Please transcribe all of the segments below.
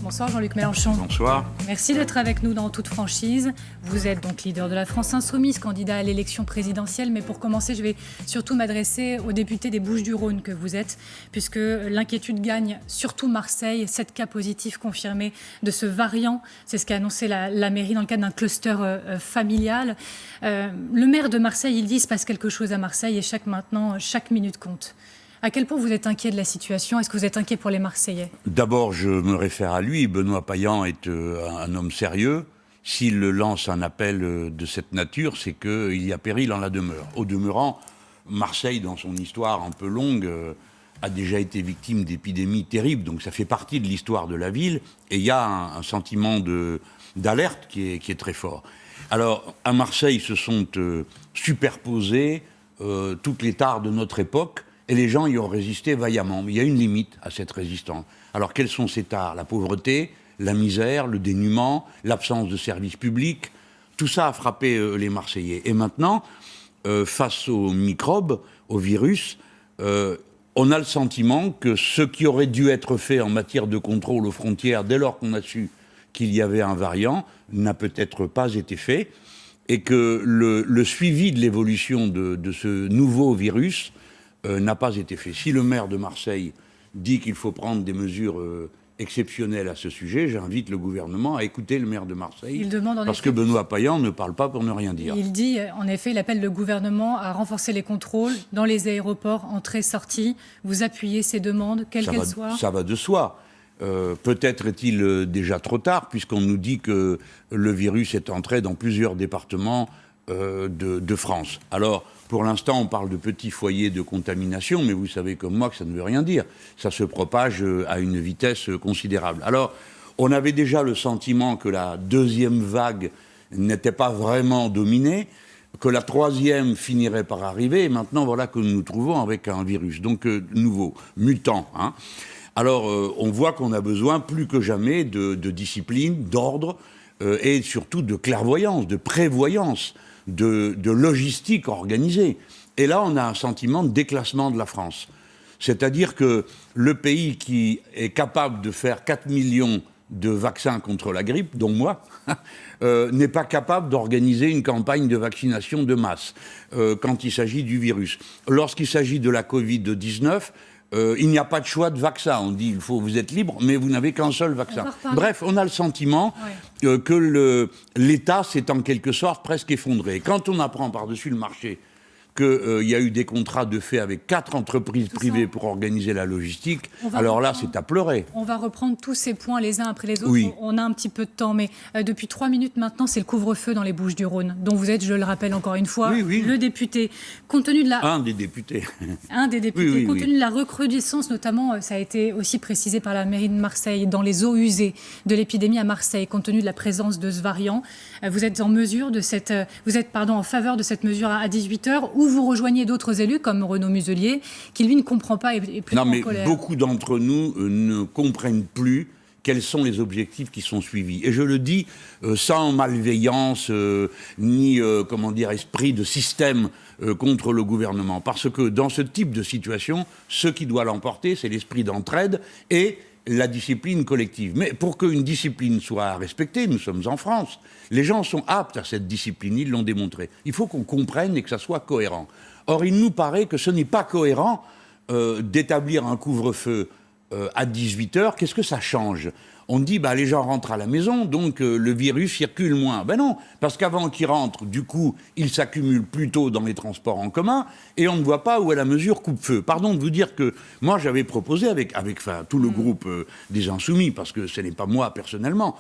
Bonsoir Jean-Luc Mélenchon. Bonsoir. Merci d'être avec nous dans toute franchise. Vous êtes donc leader de la France Insoumise, candidat à l'élection présidentielle. Mais pour commencer, je vais surtout m'adresser aux députés des Bouches-du-Rhône que vous êtes, puisque l'inquiétude gagne surtout Marseille. 7 cas positifs confirmés de ce variant. C'est ce qu'a annoncé la mairie dans le cadre d'un cluster familial. Le maire de Marseille, il dit qu'il se passe quelque chose à Marseille et chaque minute compte. À quel point vous êtes inquiet de la situation? Est-ce que vous êtes inquiet pour les Marseillais? D'abord, je me réfère à lui. Benoît Payan est un homme sérieux. S'il lance un appel de cette nature, c'est qu'il y a péril en la demeure. Au demeurant, Marseille, dans son histoire un peu longue, a déjà été victime d'épidémies terribles. Donc ça fait partie de l'histoire de la ville. Et il y a un sentiment d'alerte qui est très fort. Alors, à Marseille, se sont superposées toutes les tares de notre époque. Et les gens y ont résisté vaillamment. Mais il y a une limite à cette résistance. Alors, quelles sont ces tares? La pauvreté, la misère, le dénuement, l'absence de services publics. Tout ça a frappé les Marseillais. Et maintenant, face aux microbes, aux virus, on a le sentiment que ce qui aurait dû être fait en matière de contrôle aux frontières, dès lors qu'on a su qu'il y avait un variant, n'a peut-être pas été fait. Et que le suivi de l'évolution de ce nouveau virus n'a pas été fait. Si le maire de Marseille dit qu'il faut prendre des mesures exceptionnelles à ce sujet, j'invite le gouvernement à écouter le maire de Marseille, parce que Benoît Payan ne parle pas pour ne rien dire. Il dit, en effet, il appelle le gouvernement à renforcer les contrôles dans les aéroports, entrée-sortie. Vous appuyez ces demandes, quelles qu'elles soient? Ça va de soi. Peut-être est-il déjà trop tard, puisqu'on nous dit que le virus est entré dans plusieurs départements de France. Alors, pour l'instant, on parle de petits foyers de contamination, mais vous savez comme moi que ça ne veut rien dire. Ça se propage à une vitesse considérable. Alors, on avait déjà le sentiment que la deuxième vague n'était pas vraiment dominée, que la troisième finirait par arriver, et maintenant, voilà que nous nous trouvons avec un virus, donc nouveau, mutant. Hein. Alors, on voit qu'on a besoin plus que jamais de discipline, d'ordre, et surtout de clairvoyance, de prévoyance, de logistique organisée. Et là, on a un sentiment de déclassement de la France. C'est-à-dire que le pays qui est capable de faire 4 millions de vaccins contre la grippe, dont moi, n'est pas capable d'organiser une campagne de vaccination de masse quand il s'agit du virus. Lorsqu'il s'agit de la Covid-19, il n'y a pas de choix de vaccin. On dit, vous êtes libre, mais vous n'avez qu'un seul vaccin. Bref, on a le sentiment que l'État s'est en quelque sorte presque effondré. Et quand on apprend par-dessus le marché qu'il y a eu des contrats de fait avec 4 entreprises privées pour organiser la logistique, alors là, c'est à pleurer. On va reprendre tous ces points les uns après les autres. Oui. On a un petit peu de temps, mais depuis 3 minutes maintenant, c'est le couvre-feu dans les Bouches-du-Rhône, dont vous êtes, je le rappelle encore une fois, le député. Compte tenu de la... Un des députés. Un des députés. Oui, Compte tenu de la recrudescence, notamment, ça a été aussi précisé par la mairie de Marseille, dans les eaux usées de l'épidémie à Marseille, compte tenu de la présence de ce variant, vous êtes en faveur de cette mesure à 18h, ou vous rejoignez d'autres élus comme Renaud Muselier, qui lui ne comprend pas et est plutôt en colère. Beaucoup d'entre nous ne comprennent plus quels sont les objectifs qui sont suivis. Et je le dis sans malveillance ni esprit de système contre le gouvernement. Parce que dans ce type de situation, ce qui doit l'emporter, c'est l'esprit d'entraide et la discipline collective. Mais pour qu'une discipline soit respectée, nous sommes en France, les gens sont aptes à cette discipline, ils l'ont démontré. Il faut qu'on comprenne et que ça soit cohérent. Or, il nous paraît que ce n'est pas cohérent d'établir un couvre-feu à 18h. Qu'est-ce que ça change? On dit, les gens rentrent à la maison, donc le virus circule moins. Ben non, parce qu'avant qu'ils rentrent, du coup, il s'accumule plutôt dans les transports en commun, et on ne voit pas où est la mesure coupe-feu. Pardon de vous dire que moi, j'avais proposé avec tout le groupe des Insoumis, parce que ce n'est pas moi personnellement,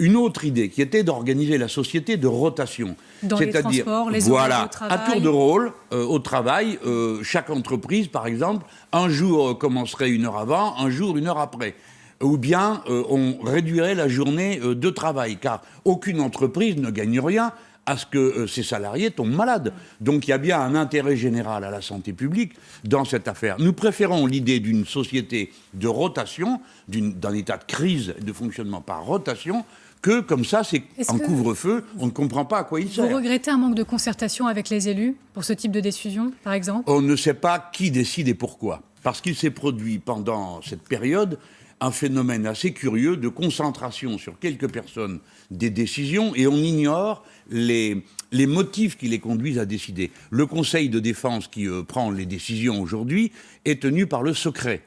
une autre idée qui était d'organiser la société de rotation. Dans les transports, les horaires au travail. À tour de rôle, au travail, chaque entreprise, par exemple, un jour commencerait 1 heure avant, un jour 1 heure après. Ou bien on réduirait la journée de travail, car aucune entreprise ne gagne rien à ce que ses salariés tombent malades. Donc il y a bien un intérêt général à la santé publique dans cette affaire. Nous préférons l'idée d'une société de rotation, d'un état de crise de fonctionnement par rotation, que comme ça, c'est un couvre-feu, on ne comprend pas à quoi il sert. Vous regrettez un manque de concertation avec les élus pour ce type de décision, par exemple? On ne sait pas qui décide et pourquoi. Parce qu'il s'est produit pendant cette période un phénomène assez curieux de concentration sur quelques personnes des décisions et on ignore les motifs qui les conduisent à décider. Le Conseil de défense qui prend les décisions aujourd'hui est tenu par le secret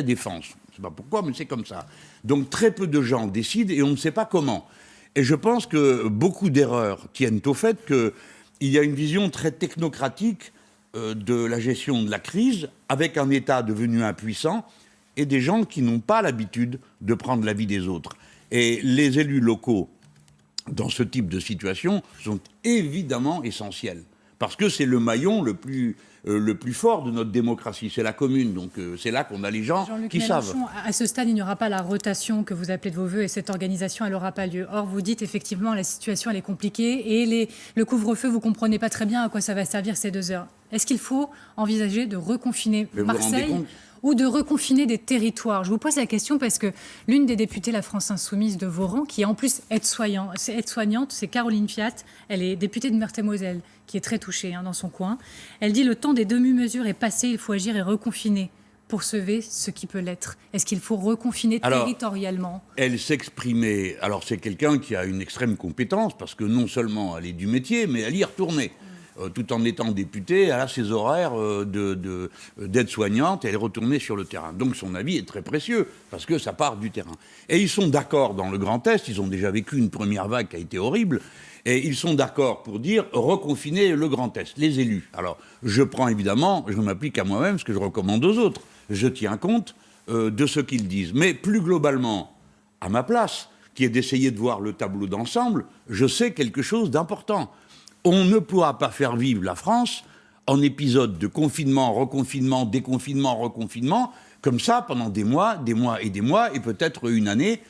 défense. Je ne sais pas pourquoi, mais c'est comme ça. Donc très peu de gens décident et on ne sait pas comment. Et je pense que beaucoup d'erreurs tiennent au fait qu'il y a une vision très technocratique de la gestion de la crise, avec un État devenu impuissant et des gens qui n'ont pas l'habitude de prendre l'avis des autres. Et les élus locaux, dans ce type de situation, sont évidemment essentiels. Parce que c'est le maillon le plus fort de notre démocratie, c'est la commune. Donc c'est là qu'on a les gens qui savent. À ce stade, il n'y aura pas la rotation que vous appelez de vos voeux et cette organisation, elle n'aura pas lieu. Or, vous dites effectivement la situation, elle est compliquée et le couvre-feu, vous ne comprenez pas très bien à quoi ça va servir ces 2 heures. Est-ce qu'il faut envisager de reconfiner Marseille ou de reconfiner des territoires? Je vous pose la question parce que l'une des députées La France Insoumise de vos rangs, qui est en plus aide-soignante, c'est Caroline Fiat. Elle est députée de Meurthe-et-Moselle, qui est très touchée dans son coin. Elle dit « Le temps des demi-mesures est passé, il faut agir et reconfiner pour sauver ce qui peut l'être ». Est-ce qu'il faut reconfiner territorialement? Elle s'exprimait... Alors c'est quelqu'un qui a une extrême compétence, parce que non seulement elle est du métier, mais elle y est retournée. Tout en étant députée, elle a ses horaires d'aide-soignante et elle est retournée sur le terrain. Donc son avis est très précieux, parce que ça part du terrain. Et ils sont d'accord dans le Grand Est, ils ont déjà vécu une première vague qui a été horrible, et ils sont d'accord pour dire reconfiner le Grand Est, les élus. Alors je prends évidemment, je m'applique à moi-même ce que je recommande aux autres. Je tiens compte de ce qu'ils disent. Mais plus globalement, à ma place, qui est d'essayer de voir le tableau d'ensemble, je sais quelque chose d'important. On ne pourra pas faire vivre la France en épisode de confinement, reconfinement, déconfinement, reconfinement, comme ça pendant des mois et des mois, et peut-être une année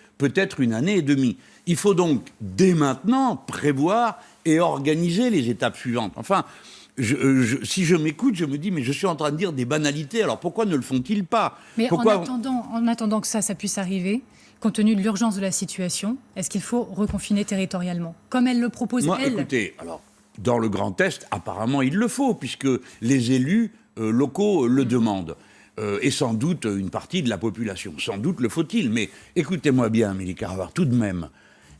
et demie. Il faut donc, dès maintenant, prévoir et organiser les étapes suivantes. Enfin, si je m'écoute, je me dis, mais je suis en train de dire des banalités, alors pourquoi ne le font-ils pas? Mais en attendant que ça puisse arriver, compte tenu de l'urgence de la situation, est-ce qu'il faut reconfiner territorialement, comme elle le propose, elle? Écoutez, alors... Dans le Grand Est, apparemment, il le faut, puisque les élus locaux le demandent. Et sans doute une partie de la population. Sans doute le faut-il. Mais écoutez-moi bien, Amélie Carrère, tout de même.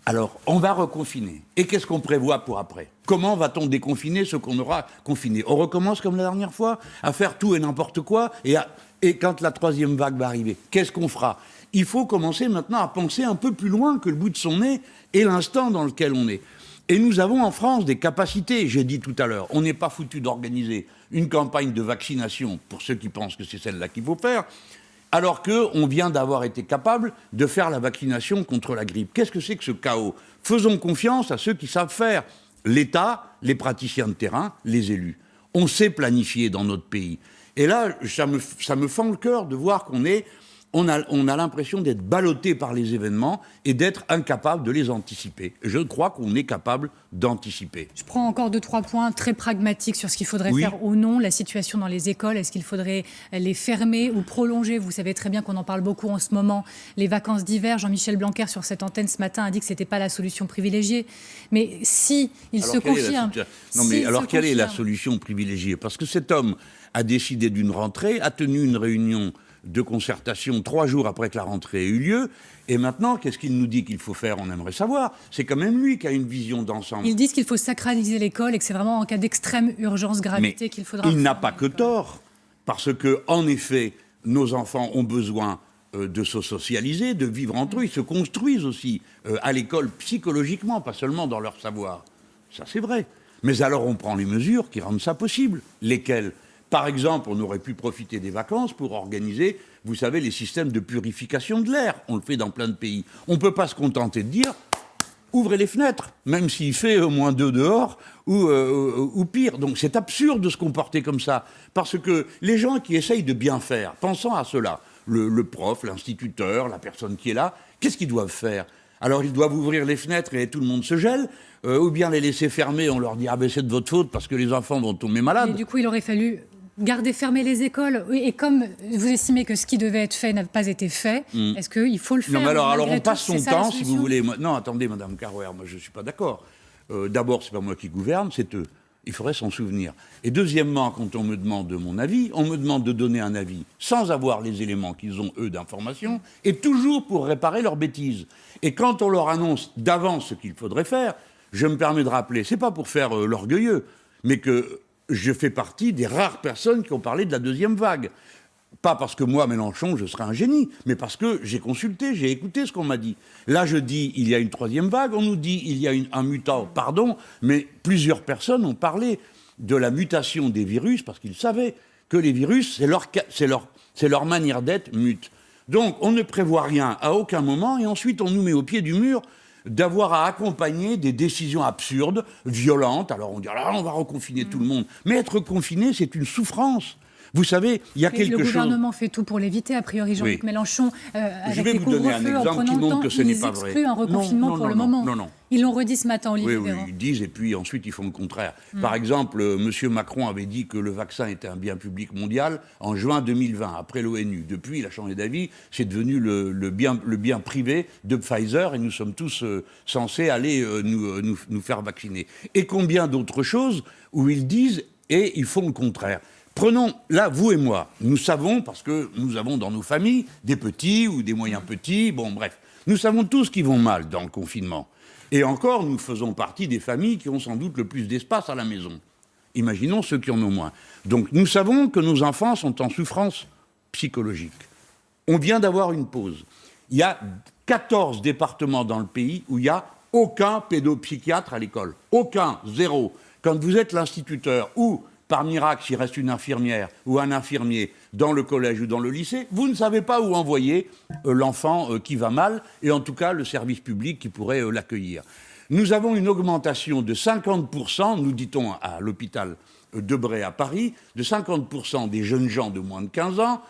Alors, on va reconfiner. Et qu'est-ce qu'on prévoit pour après? Comment va-t-on déconfiner ce qu'on aura confiné? On recommence comme la dernière fois, à faire tout et n'importe quoi, et quand la 3e vague va arriver, qu'est-ce qu'on fera? Il faut commencer maintenant à penser un peu plus loin que le bout de son nez et l'instant dans lequel on est. Et nous avons en France des capacités, j'ai dit tout à l'heure, on n'est pas foutu d'organiser une campagne de vaccination, pour ceux qui pensent que c'est celle-là qu'il faut faire, alors qu'on vient d'avoir été capable de faire la vaccination contre la grippe. Qu'est-ce que c'est que ce chaos? Faisons confiance à ceux qui savent faire. L'État, les praticiens de terrain, les élus. On sait planifier dans notre pays. Et là, ça me fend le cœur de voir on a l'impression d'être ballotté par les événements et d'être incapable de les anticiper. Je crois qu'on est capable d'anticiper. Je prends encore 2-3 points très pragmatiques sur ce qu'il faudrait faire ou non. La situation dans les écoles, est-ce qu'il faudrait les fermer ou prolonger? Vous savez très bien qu'on en parle beaucoup en ce moment. Les vacances d'hiver, Jean-Michel Blanquer sur cette antenne ce matin a dit que ce n'était pas la solution privilégiée. Mais si il se confirme... Non mais alors quelle est la solution privilégiée? Parce que cet homme a décidé d'une rentrée, a tenu une réunion de concertation 3 jours après que la rentrée ait eu lieu. Et maintenant, qu'est-ce qu'il nous dit qu'il faut faire? On aimerait savoir. C'est quand même lui qui a une vision d'ensemble. Ils disent qu'il faut sacraliser l'école et que c'est vraiment en cas d'extrême urgence, gravité qu'il faudra... Il n'a pas que tort. Parce que, en effet, nos enfants ont besoin de se socialiser, de vivre entre eux. Ils se construisent aussi à l'école psychologiquement, pas seulement dans leur savoir. Ça, c'est vrai. Mais alors, on prend les mesures qui rendent ça possible. Lesquelles? Par exemple, on aurait pu profiter des vacances pour organiser, vous savez, les systèmes de purification de l'air. On le fait dans plein de pays. On ne peut pas se contenter de dire « ouvrez les fenêtres », même s'il fait au moins 2 dehors ou pire. Donc c'est absurde de se comporter comme ça. Parce que les gens qui essayent de bien faire, pensant à cela, le prof, l'instituteur, la personne qui est là, qu'est-ce qu'ils doivent faire? Alors ils doivent ouvrir les fenêtres et tout le monde se gèle, ou bien les laisser fermer, on leur dit « ah ben c'est de votre faute parce que les enfants vont tomber malades ». Et du coup, il aurait fallu... garder fermées les écoles, et comme vous estimez que ce qui devait être fait n'a pas été fait, est-ce qu'il faut le faire? Non, mais alors on passe son temps, si vous voulez... Non, attendez, Madame Carrère, moi je ne suis pas d'accord. D'abord, ce n'est pas moi qui gouverne, c'est eux. Il faudrait s'en souvenir. Et deuxièmement, quand on me demande mon avis, on me demande de donner un avis sans avoir les éléments qu'ils ont, eux, d'information, et toujours pour réparer leurs bêtises. Et quand on leur annonce d'avance ce qu'il faudrait faire, je me permets de rappeler, c'est pas pour faire l'orgueilleux, mais que je fais partie des rares personnes qui ont parlé de la deuxième vague. Pas parce que moi, Mélenchon, je serais un génie, mais parce que j'ai consulté, j'ai écouté ce qu'on m'a dit. Là, je dis, il y a une troisième vague, on nous dit, il y a un mutant, pardon, mais plusieurs personnes ont parlé de la mutation des virus, parce qu'ils savaient que les virus, c'est leur manière d'être mute. Donc, on ne prévoit rien à aucun moment, et ensuite, on nous met au pied du mur d'avoir à accompagner des décisions absurdes, violentes. Alors, on dit, là, on va reconfiner tout le monde. Mais être confiné, c'est une souffrance. Vous savez, il y a quelque chose... Le gouvernement fait tout pour l'éviter, a priori, Jean-Luc Mélenchon, avec les couvre-feux, en prenant le temps, ils excluent un reconfinement pour le moment. Non. Ils l'ont redit ce matin, Olivier Véran. Oui, ils disent, et puis ensuite ils font le contraire. Par exemple, M. Macron avait dit que le vaccin était un bien public mondial en juin 2020, après l'ONU. Depuis, il a changé d'avis, c'est devenu le bien privé de Pfizer, et nous sommes tous censés aller nous faire vacciner. Et combien d'autres choses où ils disent, et ils font le contraire. Prenons, là, vous et moi, nous savons, parce que nous avons dans nos familles des petits ou des moyens petits, bon, bref, nous savons tous qui vont mal dans le confinement. Et encore, nous faisons partie des familles qui ont sans doute le plus d'espace à la maison. Imaginons ceux qui en ont moins. Donc, nous savons que nos enfants sont en souffrance psychologique. On vient d'avoir une pause. Il y a 14 départements dans le pays où il n'y a aucun pédopsychiatre à l'école. Aucun, zéro. Quand vous êtes l'instituteur ou... par miracle, s'il reste une infirmière ou un infirmier dans le collège ou dans le lycée, vous ne savez pas où envoyer l'enfant qui va mal, et en tout cas le service public qui pourrait l'accueillir. Nous avons une augmentation de 50%, nous dit-on à l'hôpital de Bray à Paris, de 50% des jeunes gens de moins de 15 ans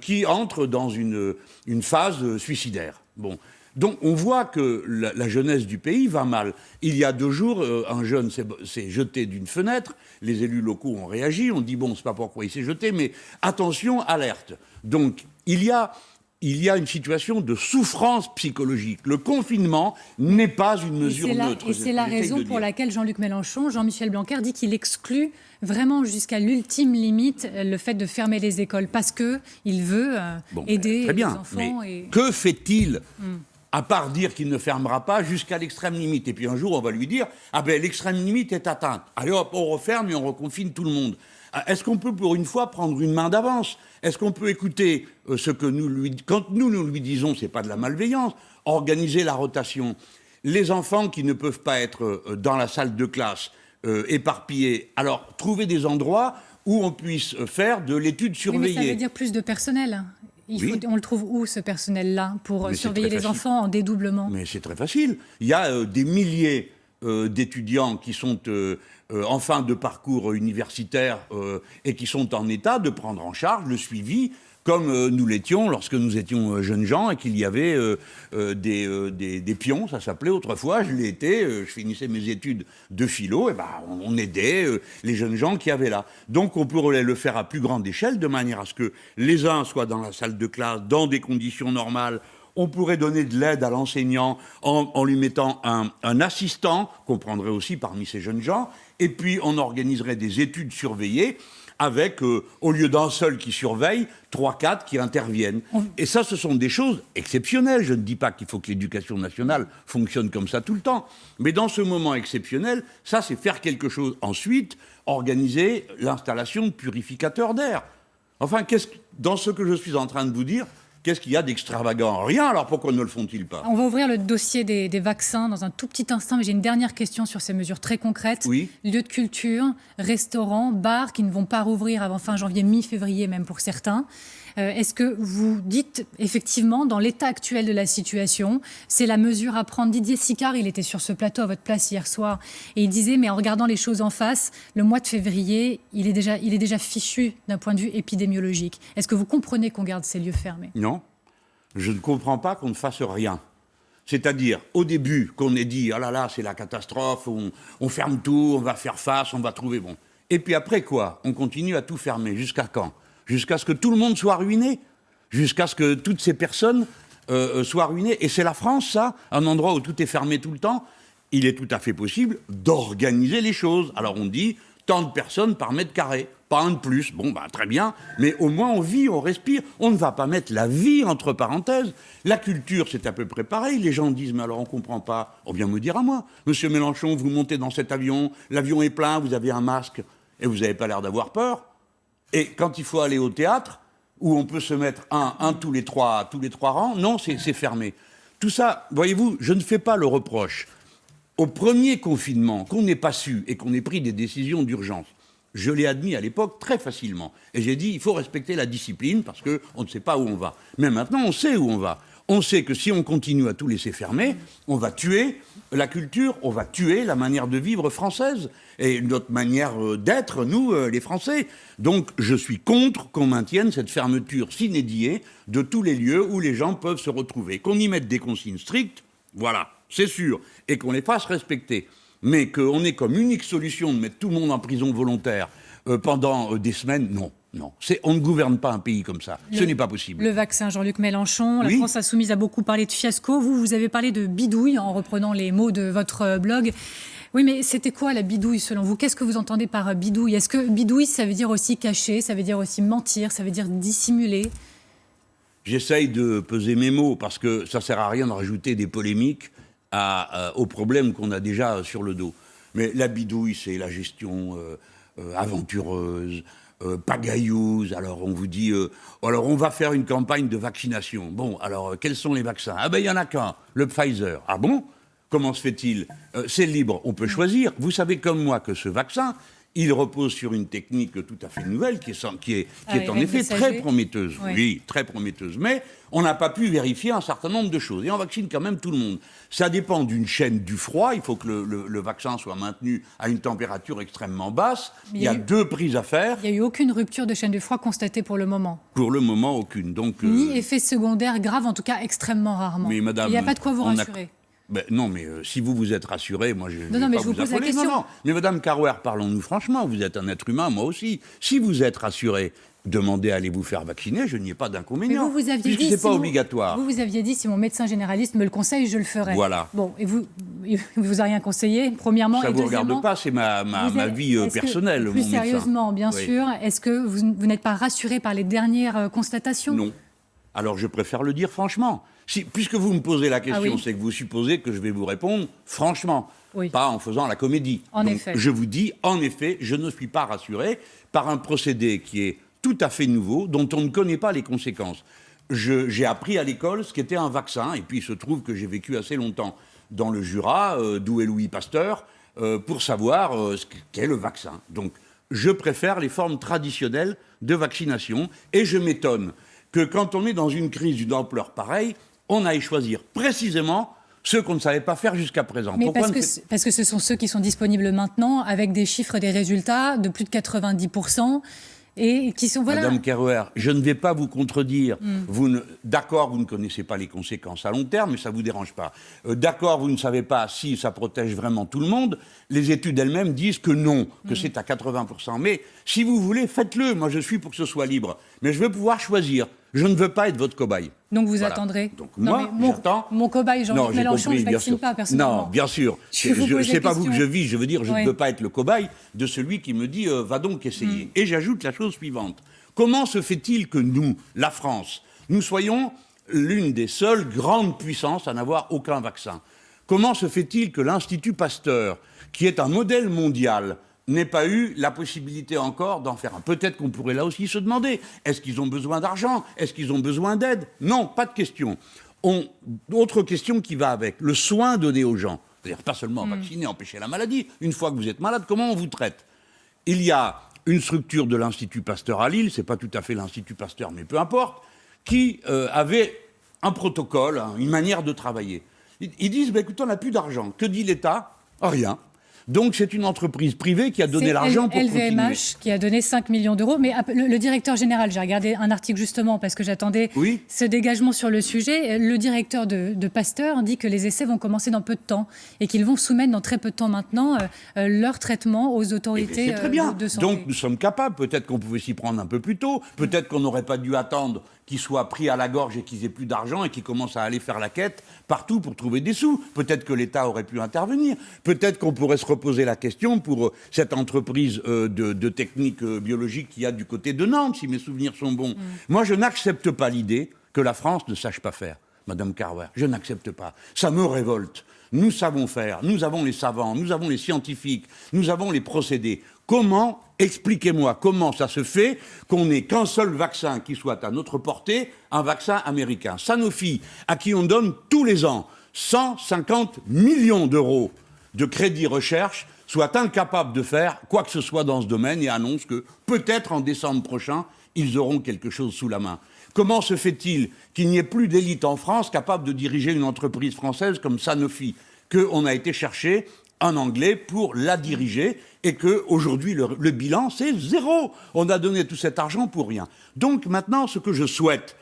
qui entrent dans une phase suicidaire. Bon. Donc on voit que la jeunesse du pays va mal. Il y a 2 jours, un jeune s'est jeté d'une fenêtre, les élus locaux ont réagi, on dit bon, c'est pas pourquoi il s'est jeté, mais attention, alerte. Donc il y a une situation de souffrance psychologique. Le confinement n'est pas une mesure neutre. Et c'est la raison pour laquelle Jean-Luc Mélenchon, Jean-Michel Blanquer dit qu'il exclut vraiment jusqu'à l'ultime limite le fait de fermer les écoles, parce qu'il veut aider les enfants. Mais que fait-il à part dire qu'il ne fermera pas jusqu'à l'extrême limite. Et puis un jour, on va lui dire « Ah ben, l'extrême limite est atteinte. Allez hop, on referme et on reconfine tout le monde. » Est-ce qu'on peut, pour une fois, prendre une main d'avance? Est-ce qu'on peut écouter ce que quand nous lui disons, c'est pas de la malveillance, organiser la rotation. Les enfants qui ne peuvent pas être dans la salle de classe, éparpillés, alors trouver des endroits où on puisse faire de l'étude surveillée. Oui, mais ça veut dire plus de personnel. On le trouve où, ce personnel-là, pour surveiller les enfants en dédoublement? Mais c'est très facile. Il y a des milliers d'étudiants qui sont en fin de parcours universitaire et qui sont en état de prendre en charge le suivi, comme nous l'étions lorsque nous étions jeunes gens et qu'il y avait des pions, ça s'appelait autrefois. Je l'ai été, je finissais mes études de philo, et on aidait les jeunes gens qui avaient là. Donc on pourrait le faire à plus grande échelle, de manière à ce que les uns soient dans la salle de classe, dans des conditions normales. On pourrait donner de l'aide à l'enseignant en lui mettant un assistant, qu'on prendrait aussi parmi ces jeunes gens, et puis on organiserait des études surveillées, avec, au lieu d'un seul qui surveille, 3-4 qui interviennent. Et ça, ce sont des choses exceptionnelles. Je ne dis pas qu'il faut que l'éducation nationale fonctionne comme ça tout le temps. Mais dans ce moment exceptionnel, ça, c'est faire quelque chose. Ensuite, organiser l'installation de purificateurs d'air. Enfin, dans ce que je suis en train de vous dire, qu'est-ce qu'il y a d'extravagant? Rien, alors pourquoi ne le font-ils pas? On va ouvrir le dossier des vaccins dans un tout petit instant, mais j'ai une dernière question sur ces mesures très concrètes. Oui. Lieux de culture, restaurants, bars qui ne vont pas rouvrir avant fin janvier, mi-février même pour certains. Est-ce que vous dites, effectivement, dans l'état actuel de la situation, c'est la mesure à prendre? Didier Sicard, il était sur ce plateau à votre place hier soir, et il disait, mais en regardant les choses en face, le mois de février, il est déjà fichu d'un point de vue épidémiologique. Est-ce que vous comprenez qu'on garde ces lieux fermés? Non, je ne comprends pas qu'on ne fasse rien. C'est-à-dire, au début, qu'on ait dit « Ah là là, c'est la catastrophe, on ferme tout, on va faire face, on va trouver bon ». Et puis après quoi? On continue à tout fermer. Jusqu'à quand? Jusqu'à ce que tout le monde soit ruiné? Jusqu'à ce que toutes ces personnes soient ruinées? Et c'est la France, ça? Un endroit où tout est fermé tout le temps? Il est tout à fait possible d'organiser les choses. Alors on dit tant de personnes par mètre carré. Pas un de plus, bon, ben, très bien, mais au moins on vit, on respire. On ne va pas mettre la vie entre parenthèses. La culture, c'est à peu près pareil. Les gens disent, mais alors on ne comprend pas. On vient me dire à moi, Monsieur Mélenchon, vous montez dans cet avion, l'avion est plein, vous avez un masque, et vous n'avez pas l'air d'avoir peur. Et quand il faut aller au théâtre, où on peut se mettre un tous les trois rangs, non, c'est fermé. Tout ça, voyez-vous, je ne fais pas le reproche. Au premier confinement, qu'on n'ait pas su et qu'on ait pris des décisions d'urgence, je l'ai admis à l'époque très facilement. Et j'ai dit, il faut respecter la discipline parce qu'on ne sait pas où on va. Mais maintenant, on sait où on va. On sait que si on continue à tout laisser fermer, on va tuer la culture, on va tuer la manière de vivre française et notre manière d'être, nous, les Français. Donc, je suis contre qu'on maintienne cette fermeture sine die de tous les lieux où les gens peuvent se retrouver. Qu'on y mette des consignes strictes, voilà, c'est sûr, et qu'on les fasse respecter. Mais qu'on ait comme unique solution de mettre tout le monde en prison volontaire pendant des semaines, non. Non, on ne gouverne pas un pays comme ça. Ce n'est pas possible. Le vaccin, Jean-Luc Mélenchon, la Oui. France Insoumise a beaucoup parlé de fiasco. Vous avez parlé de bidouille, en reprenant les mots de votre blog. Oui, mais c'était quoi la bidouille selon vous? Qu'est-ce que vous entendez par bidouille? Est-ce que bidouille, ça veut dire aussi cacher, ça veut dire aussi mentir, ça veut dire dissimuler? J'essaye de peser mes mots parce que ça ne sert à rien de rajouter des polémiques aux problèmes qu'on a déjà sur le dos. Mais la bidouille, c'est la gestion aventureuse, pagailleuse. Alors on vous dit, alors on va faire une campagne de vaccination. Bon, alors quels sont les vaccins? Ah ben il n'y en a qu'un, le Pfizer. Ah bon? Comment se fait-il? C'est libre, on peut choisir. Vous savez comme moi que ce vaccin, il repose sur une technique tout à fait nouvelle qui est en effet très prometteuse. Oui, très prometteuse. Mais on n'a pas pu vérifier un certain nombre de choses. Et on vaccine quand même tout le monde. Ça dépend d'une chaîne du froid. Il faut que le vaccin soit maintenu à une température extrêmement basse. Il y a deux prises à faire. Il n'y a eu aucune rupture de chaîne du froid constatée pour le moment. Pour le moment, aucune. Donc, ni effet secondaire grave, en tout cas extrêmement rarement. Mais madame, il n'y a pas de quoi vous rassurer. Ben, non, mais si vous êtes rassuré, moi je ne vais mais pas je vous pose la affoler. question. Non. Mais Madame Carouer, parlons-nous franchement, vous êtes un être humain, moi aussi. Si vous êtes rassuré, demandez à aller vous faire vacciner, je n'y ai pas d'inconvénient. Mais vous aviez dit, c'est pas obligatoire. Vous aviez dit, si mon médecin généraliste me le conseille, je le ferai. Voilà. Bon, et il vous a rien conseillé, premièrement. Ça et ne vous deuxièmement, regarde pas, c'est ma vie personnelle, plus mon médecin. Sérieusement, bien sûr, est-ce que vous n'êtes pas rassuré par les dernières constatations? Non. Alors je préfère le dire franchement. Puisque vous me posez la question, c'est que vous supposez que je vais vous répondre franchement, pas en faisant la comédie. En effet. Je vous dis, en effet, je ne suis pas rassuré par un procédé qui est tout à fait nouveau, dont on ne connaît pas les conséquences. J'ai appris à l'école ce qu'était un vaccin, et puis il se trouve que j'ai vécu assez longtemps dans le Jura, d'où est Louis Pasteur, pour savoir ce qu'est le vaccin. Donc je préfère les formes traditionnelles de vaccination, et je m'étonne que quand on est dans une crise d'une ampleur pareille, on aille choisir précisément ceux qu'on ne savait pas faire jusqu'à présent. Mais parce que ce sont ceux qui sont disponibles maintenant, avec des chiffres et des résultats de plus de 90%, et qui sont... Voilà. Madame Carouer, je ne vais pas vous contredire. D'accord, vous ne connaissez pas les conséquences à long terme, mais ça ne vous dérange pas. D'accord, vous ne savez pas si ça protège vraiment tout le monde. Les études elles-mêmes disent que non, que c'est à 80%. Mais si vous voulez, faites-le. Moi, je suis pour que ce soit libre. Mais je veux pouvoir choisir. Je ne veux pas être votre cobaye. Donc vous attendrez. Donc moi, j'attends. Mon cobaye, Jean-Luc Mélenchon, je ne vaccine pas personnellement. Non, bien sûr. C'est pas vous que je vis. Je veux dire, je ne veux pas être le cobaye de celui qui me dit va donc essayer. Et j'ajoute la chose suivante. Comment se fait-il que nous, la France, nous soyons l'une des seules grandes puissances à n'avoir aucun vaccin? Comment se fait-il que l'Institut Pasteur, qui est un modèle mondial, n'ait pas eu la possibilité encore d'en faire un? Peut-être qu'on pourrait là aussi se demander, est-ce qu'ils ont besoin d'argent? Est-ce qu'ils ont besoin d'aide? Non, pas de question. Autre question qui va avec, le soin donné aux gens. C'est-à-dire pas seulement vacciner, empêcher la maladie. Une fois que vous êtes malade, comment on vous traite? Il y a une structure de l'Institut Pasteur à Lille, c'est pas tout à fait l'Institut Pasteur, mais peu importe, qui avait un protocole, une manière de travailler. Ils disent, écoutez, on n'a plus d'argent. Que dit l'État? Rien. Donc c'est une entreprise privée qui a donné l'argent pour continuer. LVMH qui a donné 5 millions d'euros. Mais le directeur général, j'ai regardé un article justement parce que j'attendais ce dégagement sur le sujet. Le directeur de Pasteur dit que les essais vont commencer dans peu de temps et qu'ils vont soumettre dans très peu de temps maintenant leur traitement aux autorités c'est très bien. De santé. Donc nous sommes capables. Peut-être qu'on pouvait s'y prendre un peu plus tôt. Peut-être qu'on n'aurait pas dû attendre qu'ils soient pris à la gorge et qu'ils aient plus d'argent et qu'ils commencent à aller faire la quête partout pour trouver des sous. Peut-être que l'État aurait pu intervenir. Peut-être qu'on pourrait se reposer la question pour cette entreprise de techniques biologiques qu'il y a du côté de Nantes, si mes souvenirs sont bons. Moi, je n'accepte pas l'idée que la France ne sache pas faire, Madame Carver. Je n'accepte pas. Ça me révolte. Nous savons faire. Nous avons les savants, nous avons les scientifiques, nous avons les procédés. Comment, expliquez-moi, comment ça se fait qu'on n'ait qu'un seul vaccin qui soit à notre portée, un vaccin américain. Sanofi, à qui on donne tous les ans 150 millions d'euros de crédit recherche, soit incapable de faire quoi que ce soit dans ce domaine et annonce que peut-être en décembre prochain, ils auront quelque chose sous la main. Comment se fait-il qu'il n'y ait plus d'élite en France capable de diriger une entreprise française comme Sanofi, qu'on a été chercher un Anglais pour la diriger et qu'aujourd'hui, le bilan, c'est 0. On a donné tout cet argent pour rien. Donc maintenant, ce que je souhaite,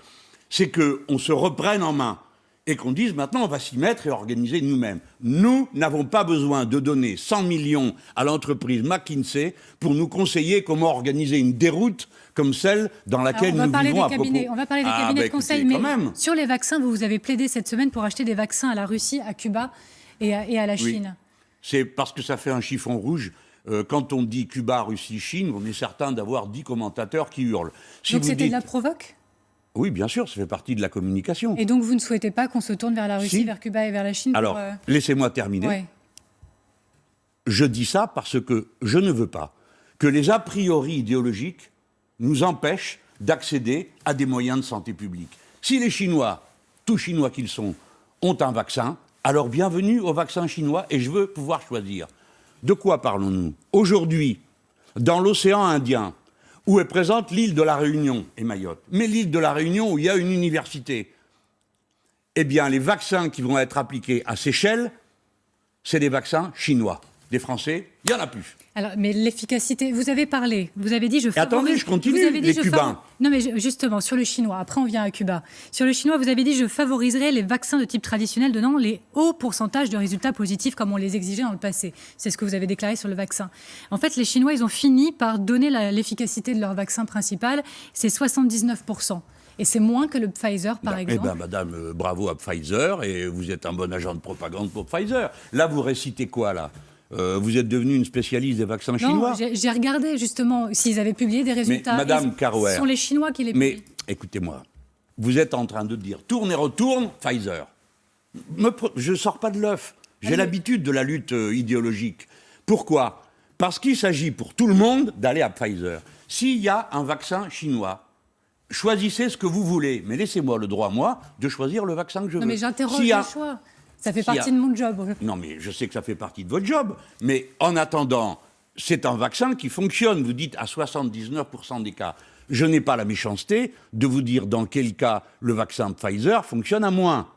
c'est qu'on se reprenne en main et qu'on dise maintenant, on va s'y mettre et organiser nous-mêmes. Nous n'avons pas besoin de donner 100 millions à l'entreprise McKinsey pour nous conseiller comment organiser une déroute comme celle dans laquelle nous vivons à propos. On va parler des cabinets de conseil, mais sur les vaccins, vous avez plaidé cette semaine pour acheter des vaccins à la Russie, à Cuba et à la Chine. C'est parce que ça fait un chiffon rouge. Quand on dit Cuba, Russie, Chine, on est certain d'avoir 10 commentateurs qui hurlent. Donc c'était de la provoque ? Oui, bien sûr, ça fait partie de la communication. Et donc vous ne souhaitez pas qu'on se tourne vers la Russie, vers Cuba et vers la Chine Alors, laissez-moi terminer. Ouais. Je dis ça parce que je ne veux pas que les a priori idéologiques nous empêchent d'accéder à des moyens de santé publique. Si les Chinois, tous Chinois qu'ils sont, ont un vaccin, alors bienvenue au vaccin chinois et je veux pouvoir choisir. De quoi parlons-nous ? Aujourd'hui, dans l'océan Indien, où est présente l'île de la Réunion et Mayotte, mais l'île de la Réunion où il y a une université, eh bien les vaccins qui vont être appliqués à Seychelles, c'est des vaccins chinois. Des Français, il n'y en a plus. Alors, mais l'efficacité, vous avez parlé, vous avez dit je favorise... Attendez, je continue, les Cubains. Non mais justement, sur le chinois, après on vient à Cuba. Sur le chinois, vous avez dit je favoriserai les vaccins de type traditionnel donnant les hauts pourcentages de résultats positifs comme on les exigeait dans le passé. C'est ce que vous avez déclaré sur le vaccin. En fait, les Chinois, ils ont fini par donner l'efficacité de leur vaccin principal, c'est 79%. Et c'est moins que le Pfizer, par exemple. Eh bien, madame, bravo à Pfizer, et vous êtes un bon agent de propagande pour Pfizer. Là, vous récitez quoi, là ? Vous êtes devenu une spécialiste des vaccins chinois ? Non, j'ai regardé justement s'ils avaient publié des résultats. Mais Madame Carouer, ce sont les Chinois qui les publient. Mais écoutez-moi, vous êtes en train de dire tourne et retourne, Pfizer. Je ne sors pas de l'œuf. J'ai l'habitude de la lutte idéologique. Pourquoi ? Parce qu'il s'agit pour tout le monde d'aller à Pfizer. S'il y a un vaccin chinois, choisissez ce que vous voulez, mais laissez-moi le droit, moi, de choisir le vaccin que je veux. Non, mais j'interroge le choix. Ça fait partie de mon job. Non, mais je sais que ça fait partie de votre job. Mais en attendant, c'est un vaccin qui fonctionne. Vous dites à 79% des cas. Je n'ai pas la méchanceté de vous dire dans quel cas le vaccin Pfizer fonctionne à moins.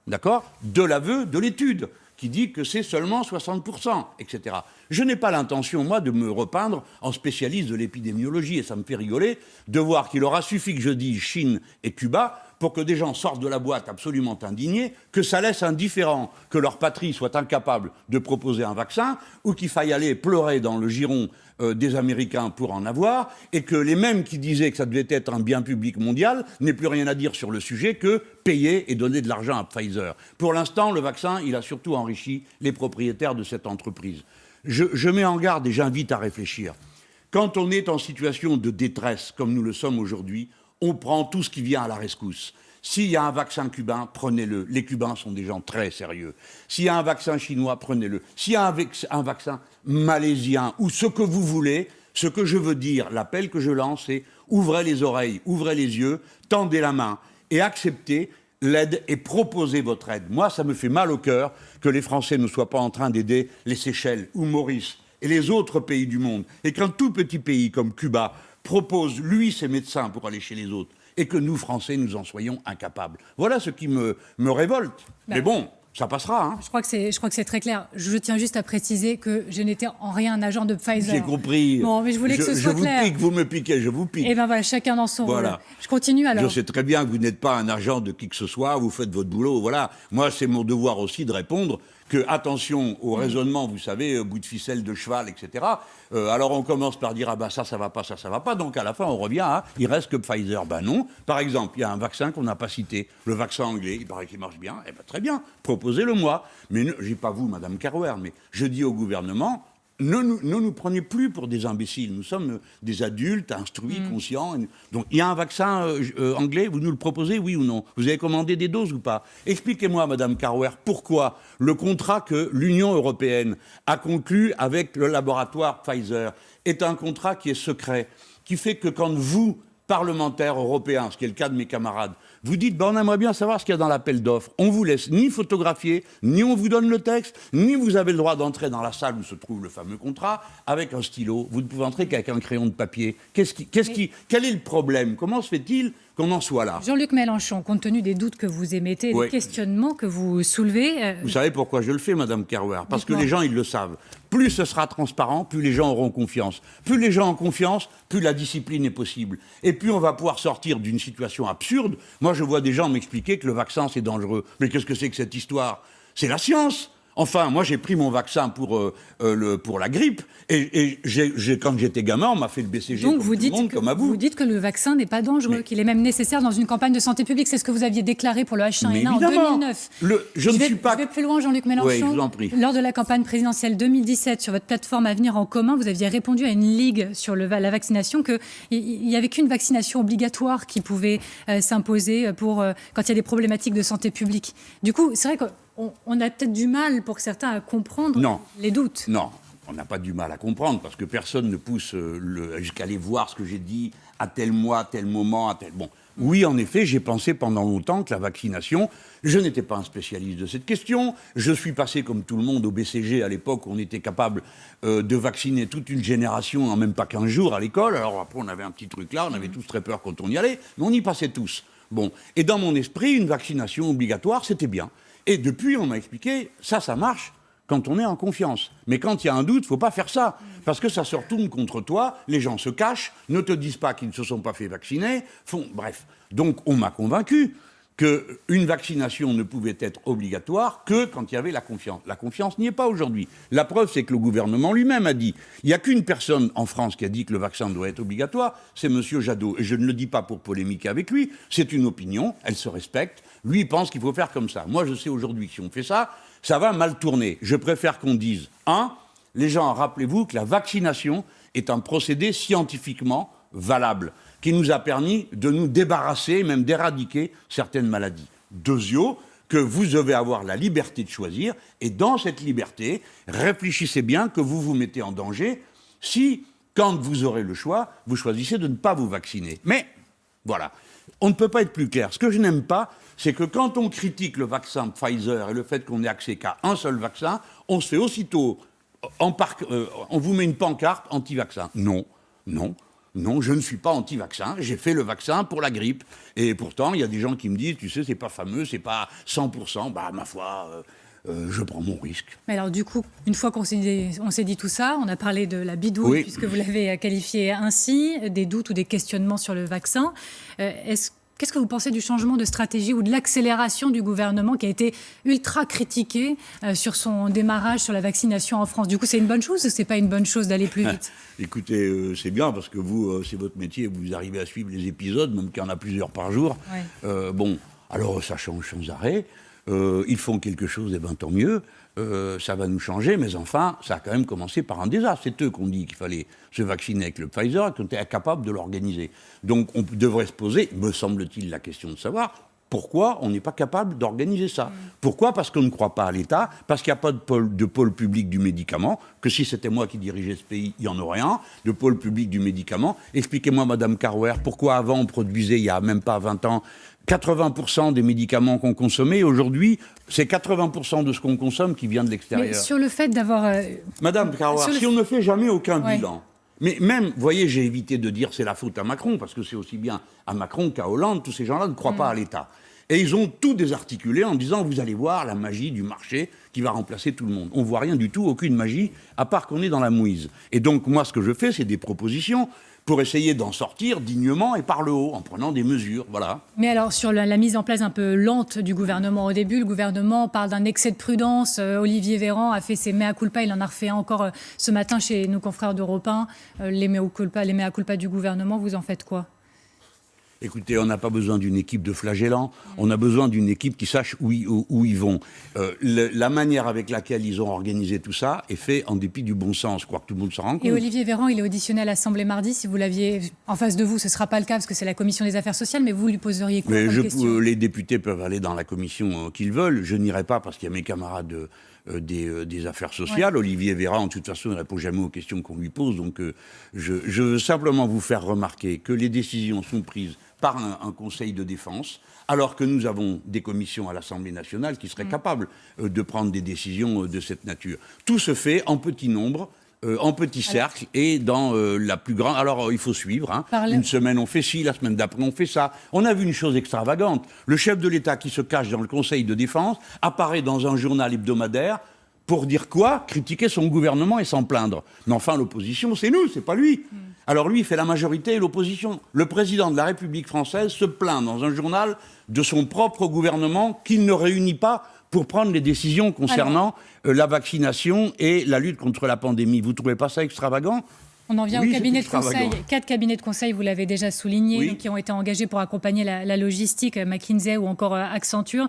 D'accord ? De l'aveu de l'étude, qui dit que c'est seulement 60%, etc. Je n'ai pas l'intention, moi, de me repeindre en spécialiste de l'épidémiologie. Et ça me fait rigoler de voir qu'il aura suffi que je dise Chine et Cuba pour que des gens sortent de la boîte absolument indignés, que ça laisse indifférent que leur patrie soit incapable de proposer un vaccin, ou qu'il faille aller pleurer dans le giron des Américains pour en avoir, et que les mêmes qui disaient que ça devait être un bien public mondial n'aient plus rien à dire sur le sujet que payer et donner de l'argent à Pfizer. Pour l'instant, le vaccin, il a surtout enrichi les propriétaires de cette entreprise. Je mets en garde et j'invite à réfléchir. Quand on est en situation de détresse, comme nous le sommes aujourd'hui, on prend tout ce qui vient à la rescousse. S'il y a un vaccin cubain, prenez-le. Les Cubains sont des gens très sérieux. S'il y a un vaccin chinois, prenez-le. S'il y a un vaccin malaisien ou ce que vous voulez, ce que je veux dire, l'appel que je lance, c'est ouvrez les oreilles, ouvrez les yeux, tendez la main et acceptez l'aide et proposez votre aide. Moi, ça me fait mal au cœur que les Français ne soient pas en train d'aider les Seychelles ou Maurice et les autres pays du monde. Et qu'un tout petit pays comme Cuba propose, lui, ses médecins pour aller chez les autres, et que nous, Français, nous en soyons incapables. Voilà ce qui me révolte. Mais bon, ça passera. Hein. Je crois que c'est très clair. Je tiens juste à préciser que je n'étais en rien un agent de Pfizer. J'ai compris. Bon, mais je voulais que ce soit clair. Je vous pique, vous me piquez, je vous pique. Et bien voilà, chacun dans son rôle. Je continue alors. Je sais très bien que vous n'êtes pas un agent de qui que ce soit, vous faites votre boulot, voilà. Moi, c'est mon devoir aussi de répondre que, attention au raisonnement, vous savez, bout de ficelle de cheval, etc. Alors on commence par dire, ah ben ça va pas, ça va pas. Donc à la fin, on revient à, il reste que Pfizer. Ben non. Par exemple, il y a un vaccin qu'on n'a pas cité, le vaccin anglais, il paraît qu'il marche bien. Eh ben très bien, proposez-le-moi. Mais je dis pas vous, Madame Carouer, mais je dis au gouvernement, ne nous prenez plus pour des imbéciles. Nous sommes des adultes, instruits, conscients. Donc, il y a un vaccin anglais, vous nous le proposez, oui ou non? Vous avez commandé des doses ou pas? Expliquez-moi, Madame Carouer, pourquoi le contrat que l'Union européenne a conclu avec le laboratoire Pfizer est un contrat qui est secret, qui fait que quand vous, parlementaires européens, ce qui est le cas de mes camarades, vous dites, on aimerait bien savoir ce qu'il y a dans l'appel d'offres. On vous laisse ni photographier, ni on vous donne le texte, ni vous avez le droit d'entrer dans la salle où se trouve le fameux contrat avec un stylo. Vous ne pouvez entrer qu'avec un crayon de papier. Quel est le problème? Comment se fait-il qu'on en soit là? Jean-Luc Mélenchon, compte tenu des doutes que vous émettez, des questionnements que vous soulevez... Vous savez pourquoi je le fais, Madame Carouer? Parce que les gens, ils le savent. Plus ce sera transparent, plus les gens auront confiance. Plus les gens ont confiance, plus la discipline est possible. Et plus on va pouvoir sortir d'une situation absurde. Moi, je vois des gens m'expliquer que le vaccin, c'est dangereux. Mais qu'est-ce que c'est que cette histoire? C'est la science. Enfin, moi, j'ai pris mon vaccin pour la grippe. Et quand j'étais gamin, on m'a fait le BCG Donc, comme tout le monde, comme à vous. Vous dites que le vaccin n'est pas dangereux, qu'il est même nécessaire dans une campagne de santé publique. C'est ce que vous aviez déclaré pour le H1N1 en 2009. Je vais plus loin, Jean-Luc Mélenchon. Oui, je vous en prie. Lors de la campagne présidentielle 2017, sur votre plateforme Avenir en commun, vous aviez répondu à une ligue sur la vaccination qu'il n'y avait qu'une vaccination obligatoire qui pouvait s'imposer quand il y a des problématiques de santé publique. Du coup, c'est vrai que on a peut-être du mal, pour certains, à comprendre les doutes. Non, on n'a pas du mal à comprendre, parce que personne ne pousse jusqu'à aller voir ce que j'ai dit à tel mois, à tel moment, à tel... Bon, oui, en effet, j'ai pensé pendant longtemps que la vaccination... Je n'étais pas un spécialiste de cette question. Je suis passé, comme tout le monde, au BCG à l'époque où on était capable de vacciner toute une génération en même pas 15 jours à l'école. Alors après, on avait un petit truc là, on avait tous très peur quand on y allait, mais on y passait tous. Bon, et dans mon esprit, une vaccination obligatoire, c'était bien. Et depuis, on m'a expliqué, ça marche quand on est en confiance. Mais quand il y a un doute, il ne faut pas faire ça. Parce que ça se retourne contre toi, les gens se cachent, ne te disent pas qu'ils ne se sont pas fait vacciner, bref. Donc on m'a convaincu qu'une vaccination ne pouvait être obligatoire que quand il y avait la confiance. La confiance n'y est pas aujourd'hui. La preuve, c'est que le gouvernement lui-même a dit, il n'y a qu'une personne en France qui a dit que le vaccin doit être obligatoire, c'est M. Jadot. Et je ne le dis pas pour polémiquer avec lui, c'est une opinion, elle se respecte. Lui, il pense qu'il faut faire comme ça. Moi, je sais aujourd'hui que si on fait ça, ça va mal tourner. Je préfère qu'on dise, les gens, rappelez-vous que la vaccination est un procédé scientifiquement valable, qui nous a permis de nous débarrasser, même d'éradiquer certaines maladies. Deuxièmement, que vous devez avoir la liberté de choisir, et dans cette liberté, réfléchissez bien que vous vous mettez en danger si, quand vous aurez le choix, vous choisissez de ne pas vous vacciner. Mais, voilà, on ne peut pas être plus clair. Ce que je n'aime pas, c'est que quand on critique le vaccin Pfizer et le fait qu'on n'ait accès qu'à un seul vaccin, on se fait aussitôt, on vous met une pancarte anti-vaccin. Non, je ne suis pas anti-vaccin, j'ai fait le vaccin pour la grippe. Et pourtant, il y a des gens qui me disent, tu sais, c'est pas fameux, c'est pas 100%, ma foi, je prends mon risque. Mais alors du coup, une fois qu'on s'est dit tout ça, on a parlé de la bidouille, puisque vous l'avez qualifié ainsi, des doutes ou des questionnements sur le vaccin. Qu'est-ce que vous pensez du changement de stratégie ou de l'accélération du gouvernement qui a été ultra critiqué sur son démarrage sur la vaccination en France? Du coup, c'est une bonne chose ou c'est pas une bonne chose d'aller plus vite? Écoutez, c'est bien parce que vous, c'est votre métier, vous arrivez à suivre les épisodes, même qu'il y en a plusieurs par jour. Ouais. Alors ça change sans arrêt. Ils font quelque chose, et bien tant mieux. Ça va nous changer, mais enfin, ça a quand même commencé par un désastre. C'est eux qu'on dit qu'il fallait se vacciner avec le Pfizer et qu'on était incapable de l'organiser. Donc on devrait se poser, me semble-t-il, la question de savoir pourquoi on n'est pas capable d'organiser ça. Pourquoi? Parce qu'on ne croit pas à l'État, parce qu'il n'y a pas de pôle public du médicament, que si c'était moi qui dirigeais ce pays, il y en aurait un, de pôle public du médicament. Expliquez-moi, Madame Carouer, pourquoi avant on produisait, il n'y a même pas 20 ans, 80% des médicaments qu'on consommait, aujourd'hui, c'est 80% de ce qu'on consomme qui vient de l'extérieur. Mais sur le fait d'avoir... Madame Carouer, si on ne fait jamais aucun bilan, mais même, vous voyez, j'ai évité de dire c'est la faute à Macron, parce que c'est aussi bien à Macron qu'à Hollande, tous ces gens-là ne croient pas à l'État. Et ils ont tout désarticulé en disant, vous allez voir la magie du marché qui va remplacer tout le monde. On ne voit rien du tout, aucune magie, à part qu'on est dans la mouise. Et donc, moi, ce que je fais, c'est des propositions pour essayer d'en sortir dignement et par le haut, en prenant des mesures, voilà. Mais alors, sur la mise en place un peu lente du gouvernement au début, le gouvernement parle d'un excès de prudence. Olivier Véran a fait ses mea culpa, il en a refait un encore ce matin chez nos confrères d'Europe 1. Les mea culpa du gouvernement, vous en faites quoi ? Écoutez, on n'a pas besoin d'une équipe de flagellants, on a besoin d'une équipe qui sache où ils vont. La manière avec laquelle ils ont organisé tout ça est fait en dépit du bon sens, je crois que tout le monde s'en rend compte. Et Olivier Véran, il est auditionné à l'Assemblée mardi. Si vous l'aviez en face de vous, ce ne sera pas le cas parce que c'est la Commission des Affaires sociales, mais vous lui poseriez quoi comme question ? Les députés peuvent aller dans la commission qu'ils veulent, je n'irai pas parce qu'il y a mes camarades des affaires sociales. Ouais. Olivier Véran, de toute façon, ne répond jamais aux questions qu'on lui pose, donc je veux simplement vous faire remarquer que les décisions sont prises par un conseil de défense, alors que nous avons des commissions à l'Assemblée nationale qui seraient capables de prendre des décisions de cette nature. Tout se fait en petit nombre, en petits cercles et dans la plus grande... Alors, il faut suivre. Hein. Une semaine, on fait ci, la semaine d'après, on fait ça. On a vu une chose extravagante. Le chef de l'État qui se cache dans le conseil de défense apparaît dans un journal hebdomadaire pour dire quoi ? Critiquer son gouvernement et s'en plaindre. Mais enfin, l'opposition, c'est nous, c'est pas lui. Alors lui, il fait la majorité et l'opposition. Le président de la République française se plaint dans un journal de son propre gouvernement qu'il ne réunit pas pour prendre les décisions concernant la vaccination et la lutte contre la pandémie. Vous ne trouvez pas ça extravagant ? On en vient au cabinet de conseil. 4 cabinets de conseil, vous l'avez déjà souligné, donc, qui ont été engagés pour accompagner la logistique, McKinsey ou encore Accenture.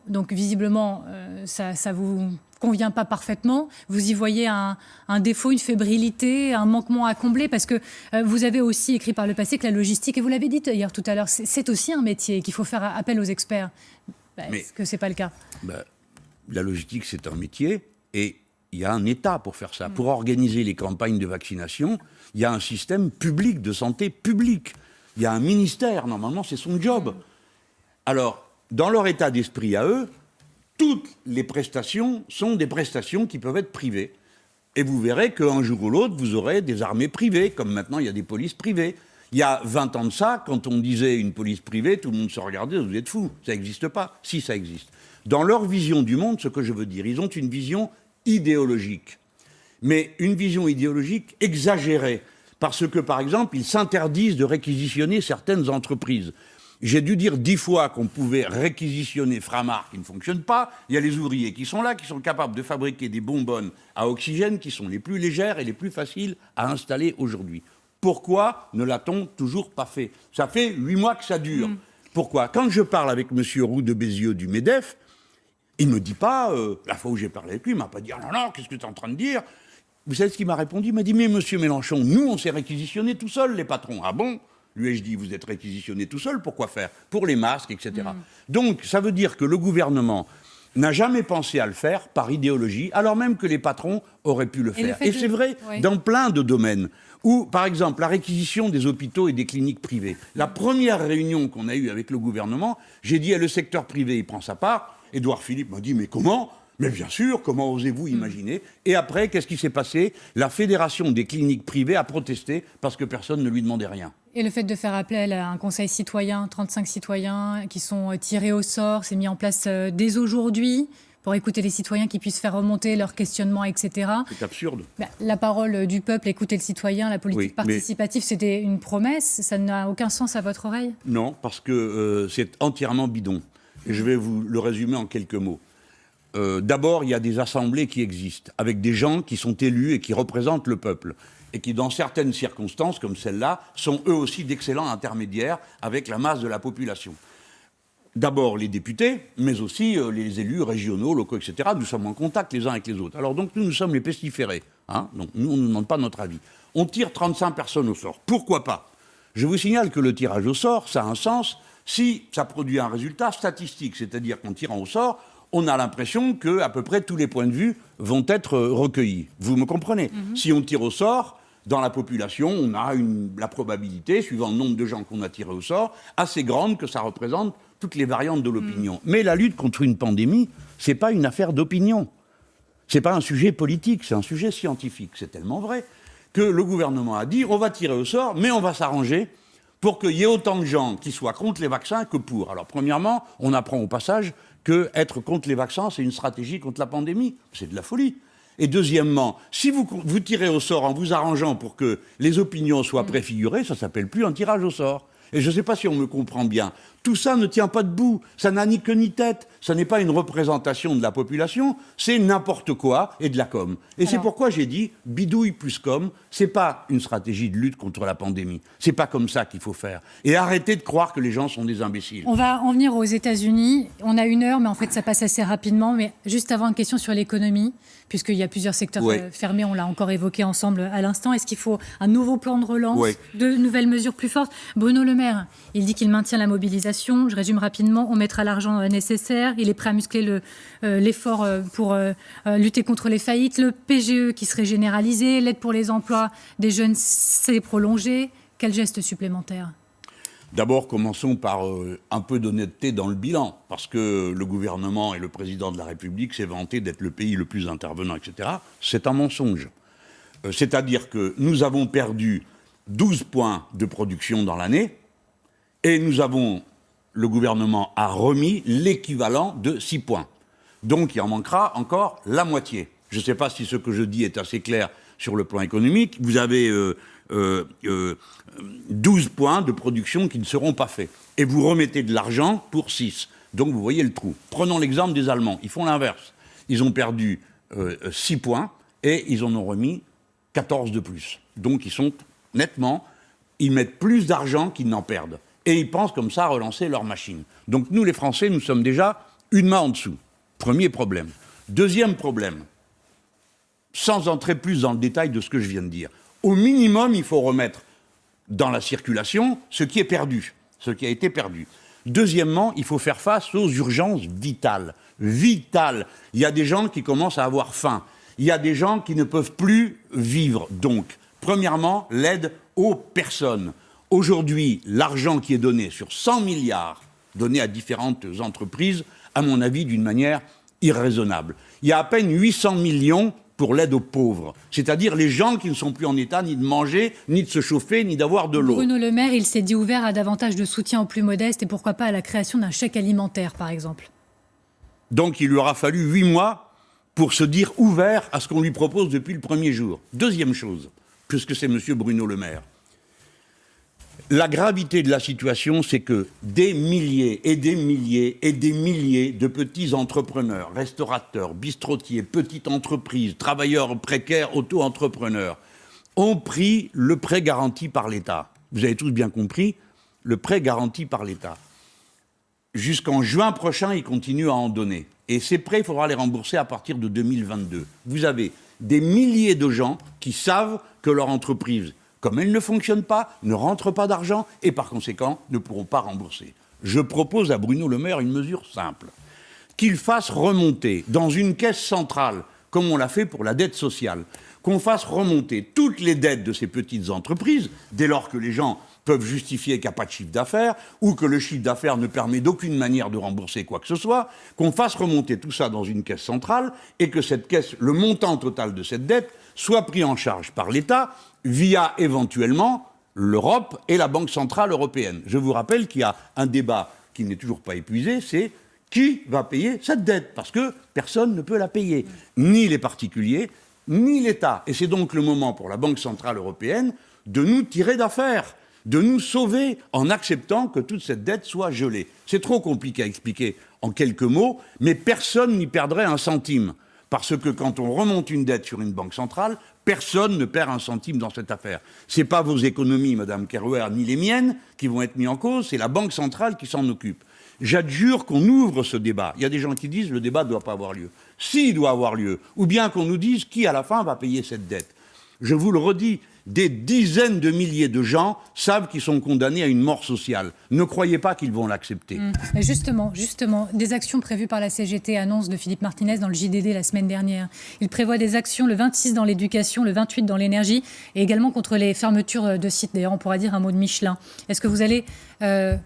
Donc visiblement, ça vous convient pas parfaitement. Vous y voyez un défaut, une fébrilité, un manquement à combler, parce que vous avez aussi écrit par le passé que la logistique, et vous l'avez dit hier tout à l'heure, c'est aussi un métier, qu'il faut faire appel aux experts. Est-ce que c'est pas le cas ? La logistique, c'est un métier, et il y a un État pour faire ça. Pour organiser les campagnes de vaccination, il y a un système public de santé publique. Il y a un ministère, normalement, c'est son job. Alors, dans leur état d'esprit à eux, toutes les prestations sont des prestations qui peuvent être privées. Et vous verrez qu'un jour ou l'autre, vous aurez des armées privées, comme maintenant il y a des polices privées. Il y a 20 ans de ça, quand on disait une police privée, tout le monde se regardait, vous êtes fous, ça n'existe pas. Si, ça existe. Dans leur vision du monde, ce que je veux dire, ils ont une vision idéologique. Mais une vision idéologique exagérée. Parce que, par exemple, ils s'interdisent de réquisitionner certaines entreprises. J'ai dû dire 10 fois qu'on pouvait réquisitionner Framar qui ne fonctionne pas. Il y a les ouvriers qui sont là, qui sont capables de fabriquer des bonbonnes à oxygène qui sont les plus légères et les plus faciles à installer aujourd'hui. Pourquoi ne l'a-t-on toujours pas fait ? Ça fait 8 mois que ça dure. Pourquoi ? Quand je parle avec M. Roux de Bézieux du MEDEF, il ne me dit pas, la fois où j'ai parlé avec lui, il ne m'a pas dit « Ah non, qu'est-ce que tu es en train de dire ?» Vous savez ce qu'il m'a répondu ? Il m'a dit « Mais monsieur Mélenchon, nous, on s'est réquisitionnés tout seuls, les patrons. » Ah bon ? Lui ai-je dit, vous êtes réquisitionné tout seul, pourquoi faire ? Pour les masques, etc. Donc, ça veut dire que le gouvernement n'a jamais pensé à le faire par idéologie, alors même que les patrons auraient pu le faire. Et c'est vrai dans plein de domaines. Ou, par exemple, la réquisition des hôpitaux et des cliniques privées. La première réunion qu'on a eue avec le gouvernement, j'ai dit, le secteur privé, il prend sa part. Édouard Philippe m'a dit, mais comment ? Mais bien sûr, comment osez-vous imaginer ? Et après, qu'est-ce qui s'est passé ? La Fédération des cliniques privées a protesté parce que personne ne lui demandait rien. Et le fait de faire appel à un conseil citoyen, 35 citoyens qui sont tirés au sort, c'est mis en place dès aujourd'hui pour écouter les citoyens qui puissent faire remonter leurs questionnements, etc. C'est absurde. La parole du peuple, écouter le citoyen, la politique participative, c'était une promesse. Ça n'a aucun sens à votre oreille ? Non, parce que c'est entièrement bidon. Et je vais vous le résumer en quelques mots. D'abord, il y a des assemblées qui existent, avec des gens qui sont élus et qui représentent le peuple, et qui, dans certaines circonstances, comme celle-là, sont eux aussi d'excellents intermédiaires avec la masse de la population. D'abord les députés, mais aussi les élus régionaux, locaux, etc. Nous sommes en contact les uns avec les autres. Alors donc nous sommes les pestiférés. Hein, donc nous, on ne demande pas notre avis. On tire 35 personnes au sort. Pourquoi pas ? Je vous signale que le tirage au sort, ça a un sens si ça produit un résultat statistique, c'est-à-dire qu'en tirant au sort, on a l'impression qu'à peu près tous les points de vue vont être recueillis. Vous me comprenez ? Si on tire au sort, dans la population, on a la probabilité, suivant le nombre de gens qu'on a tirés au sort, assez grande que ça représente toutes les variantes de l'opinion. Mais la lutte contre une pandémie, ce n'est pas une affaire d'opinion. Ce n'est pas un sujet politique, c'est un sujet scientifique. C'est tellement vrai que le gouvernement a dit on va tirer au sort, mais on va s'arranger pour qu'il y ait autant de gens qui soient contre les vaccins que pour. Alors premièrement, on apprend au passage qu'être contre les vaccins, c'est une stratégie contre la pandémie. C'est de la folie. Et deuxièmement, si vous tirez au sort en vous arrangeant pour que les opinions soient préfigurées, ça ne s'appelle plus un tirage au sort. Et je ne sais pas si on me comprend bien. Tout ça ne tient pas debout. Ça n'a ni queue ni tête. Ça n'est pas une représentation de la population. C'est n'importe quoi et de la com. Et c'est pourquoi j'ai dit bidouille plus com. C'est pas une stratégie de lutte contre la pandémie. C'est pas comme ça qu'il faut faire. Et arrêtez de croire que les gens sont des imbéciles. On va en venir aux États-Unis. On a 1 heure, mais en fait, ça passe assez rapidement. Mais juste avant, une question sur l'économie, puisqu'il y a plusieurs secteurs fermés. On l'a encore évoqué ensemble à l'instant. Est-ce qu'il faut un nouveau plan de relance, de nouvelles mesures plus fortes? Bruno Le Maire, il dit qu'il maintient la mobilisation. Je résume rapidement. On mettra l'argent nécessaire. Il est prêt à muscler l'effort pour lutter contre les faillites. Le PGE qui serait généralisé. L'aide pour les emplois des jeunes, c'est prolongé. Quel geste supplémentaire? D'abord, commençons par un peu d'honnêteté dans le bilan, parce que le gouvernement et le président de la République s'est vanté d'être le pays le plus intervenant, etc. C'est un mensonge. C'est-à-dire que nous avons perdu 12 points de production dans l'année, et le gouvernement a remis l'équivalent de 6 points. Donc il en manquera encore la moitié. Je ne sais pas si ce que je dis est assez clair sur le plan économique. Vous avez 12 points de production qui ne seront pas faits. Et vous remettez de l'argent pour 6. Donc vous voyez le trou. Prenons l'exemple des Allemands. Ils font l'inverse. Ils ont perdu 6 points et ils en ont remis 14 de plus. Donc ils mettent plus d'argent qu'ils n'en perdent. Et ils pensent comme ça relancer leur machine. Donc nous, les Français, nous sommes déjà une main en dessous. Premier problème. Deuxième problème, sans entrer plus dans le détail de ce que je viens de dire. Au minimum, il faut remettre dans la circulation ce qui est perdu, ce qui a été perdu. Deuxièmement, il faut faire face aux urgences vitales. Vitales. Il y a des gens qui commencent à avoir faim. Il y a des gens qui ne peuvent plus vivre. Donc, premièrement, l'aide aux personnes. Aujourd'hui, l'argent qui est donné sur 100 milliards, donné à différentes entreprises, à mon avis, d'une manière irraisonnable. Il y a à peine 800 millions pour l'aide aux pauvres, c'est-à-dire les gens qui ne sont plus en état ni de manger, ni de se chauffer, ni d'avoir de l'eau. Bruno Le Maire, il s'est dit ouvert à davantage de soutien aux plus modestes et pourquoi pas à la création d'un chèque alimentaire, par exemple. Donc il lui aura fallu 8 mois pour se dire ouvert à ce qu'on lui propose depuis le premier jour. Deuxième chose, puisque c'est M. Bruno Le Maire, la gravité de la situation, c'est que des milliers et des milliers et des milliers de petits entrepreneurs, restaurateurs, bistrotiers, petites entreprises, travailleurs précaires, auto-entrepreneurs, ont pris le prêt garanti par l'État. Vous avez tous bien compris, le prêt garanti par l'État. Jusqu'en juin prochain, ils continuent à en donner. Et ces prêts, il faudra les rembourser à partir de 2022. Vous avez des milliers de gens qui savent que leur entreprise, comme elle ne fonctionne pas, ne rentre pas d'argent et par conséquent ne pourront pas rembourser. Je propose à Bruno Le Maire une mesure simple, qu'il fasse remonter dans une caisse centrale, comme on l'a fait pour la dette sociale, qu'on fasse remonter toutes les dettes de ces petites entreprises, dès lors que les gens peuvent justifier qu'il n'y a pas de chiffre d'affaires, ou que le chiffre d'affaires ne permet d'aucune manière de rembourser quoi que ce soit, qu'on fasse remonter tout ça dans une caisse centrale, et que cette caisse, le montant total de cette dette, soit pris en charge par l'État, via éventuellement l'Europe et la Banque Centrale Européenne. Je vous rappelle qu'il y a un débat qui n'est toujours pas épuisé, c'est qui va payer cette dette, parce que personne ne peut la payer, ni les particuliers, ni l'État. Et c'est donc le moment pour la Banque Centrale Européenne de nous tirer d'affaire, de nous sauver en acceptant que toute cette dette soit gelée. C'est trop compliqué à expliquer en quelques mots, mais personne n'y perdrait un centime. Parce que quand on remonte une dette sur une banque centrale, personne ne perd un centime dans cette affaire. Ce n'est pas vos économies, Madame Kerouer, ni les miennes qui vont être mis en cause, c'est la Banque centrale qui s'en occupe. J'adjure qu'on ouvre ce débat. Il y a des gens qui disent que le débat ne doit pas avoir lieu. Si, il doit avoir lieu. Ou bien qu'on nous dise qui, à la fin, va payer cette dette. Je vous le redis, des dizaines de milliers de gens savent qu'ils sont condamnés à une mort sociale. Ne croyez pas qu'ils vont l'accepter. Justement, des actions prévues par la CGT, annonce de Philippe Martinez dans le JDD la semaine dernière. Il prévoit des actions le 26 dans l'éducation, le 28 dans l'énergie et également contre les fermetures de sites. D'ailleurs, on pourra dire un mot de Michelin. Est-ce que vous allez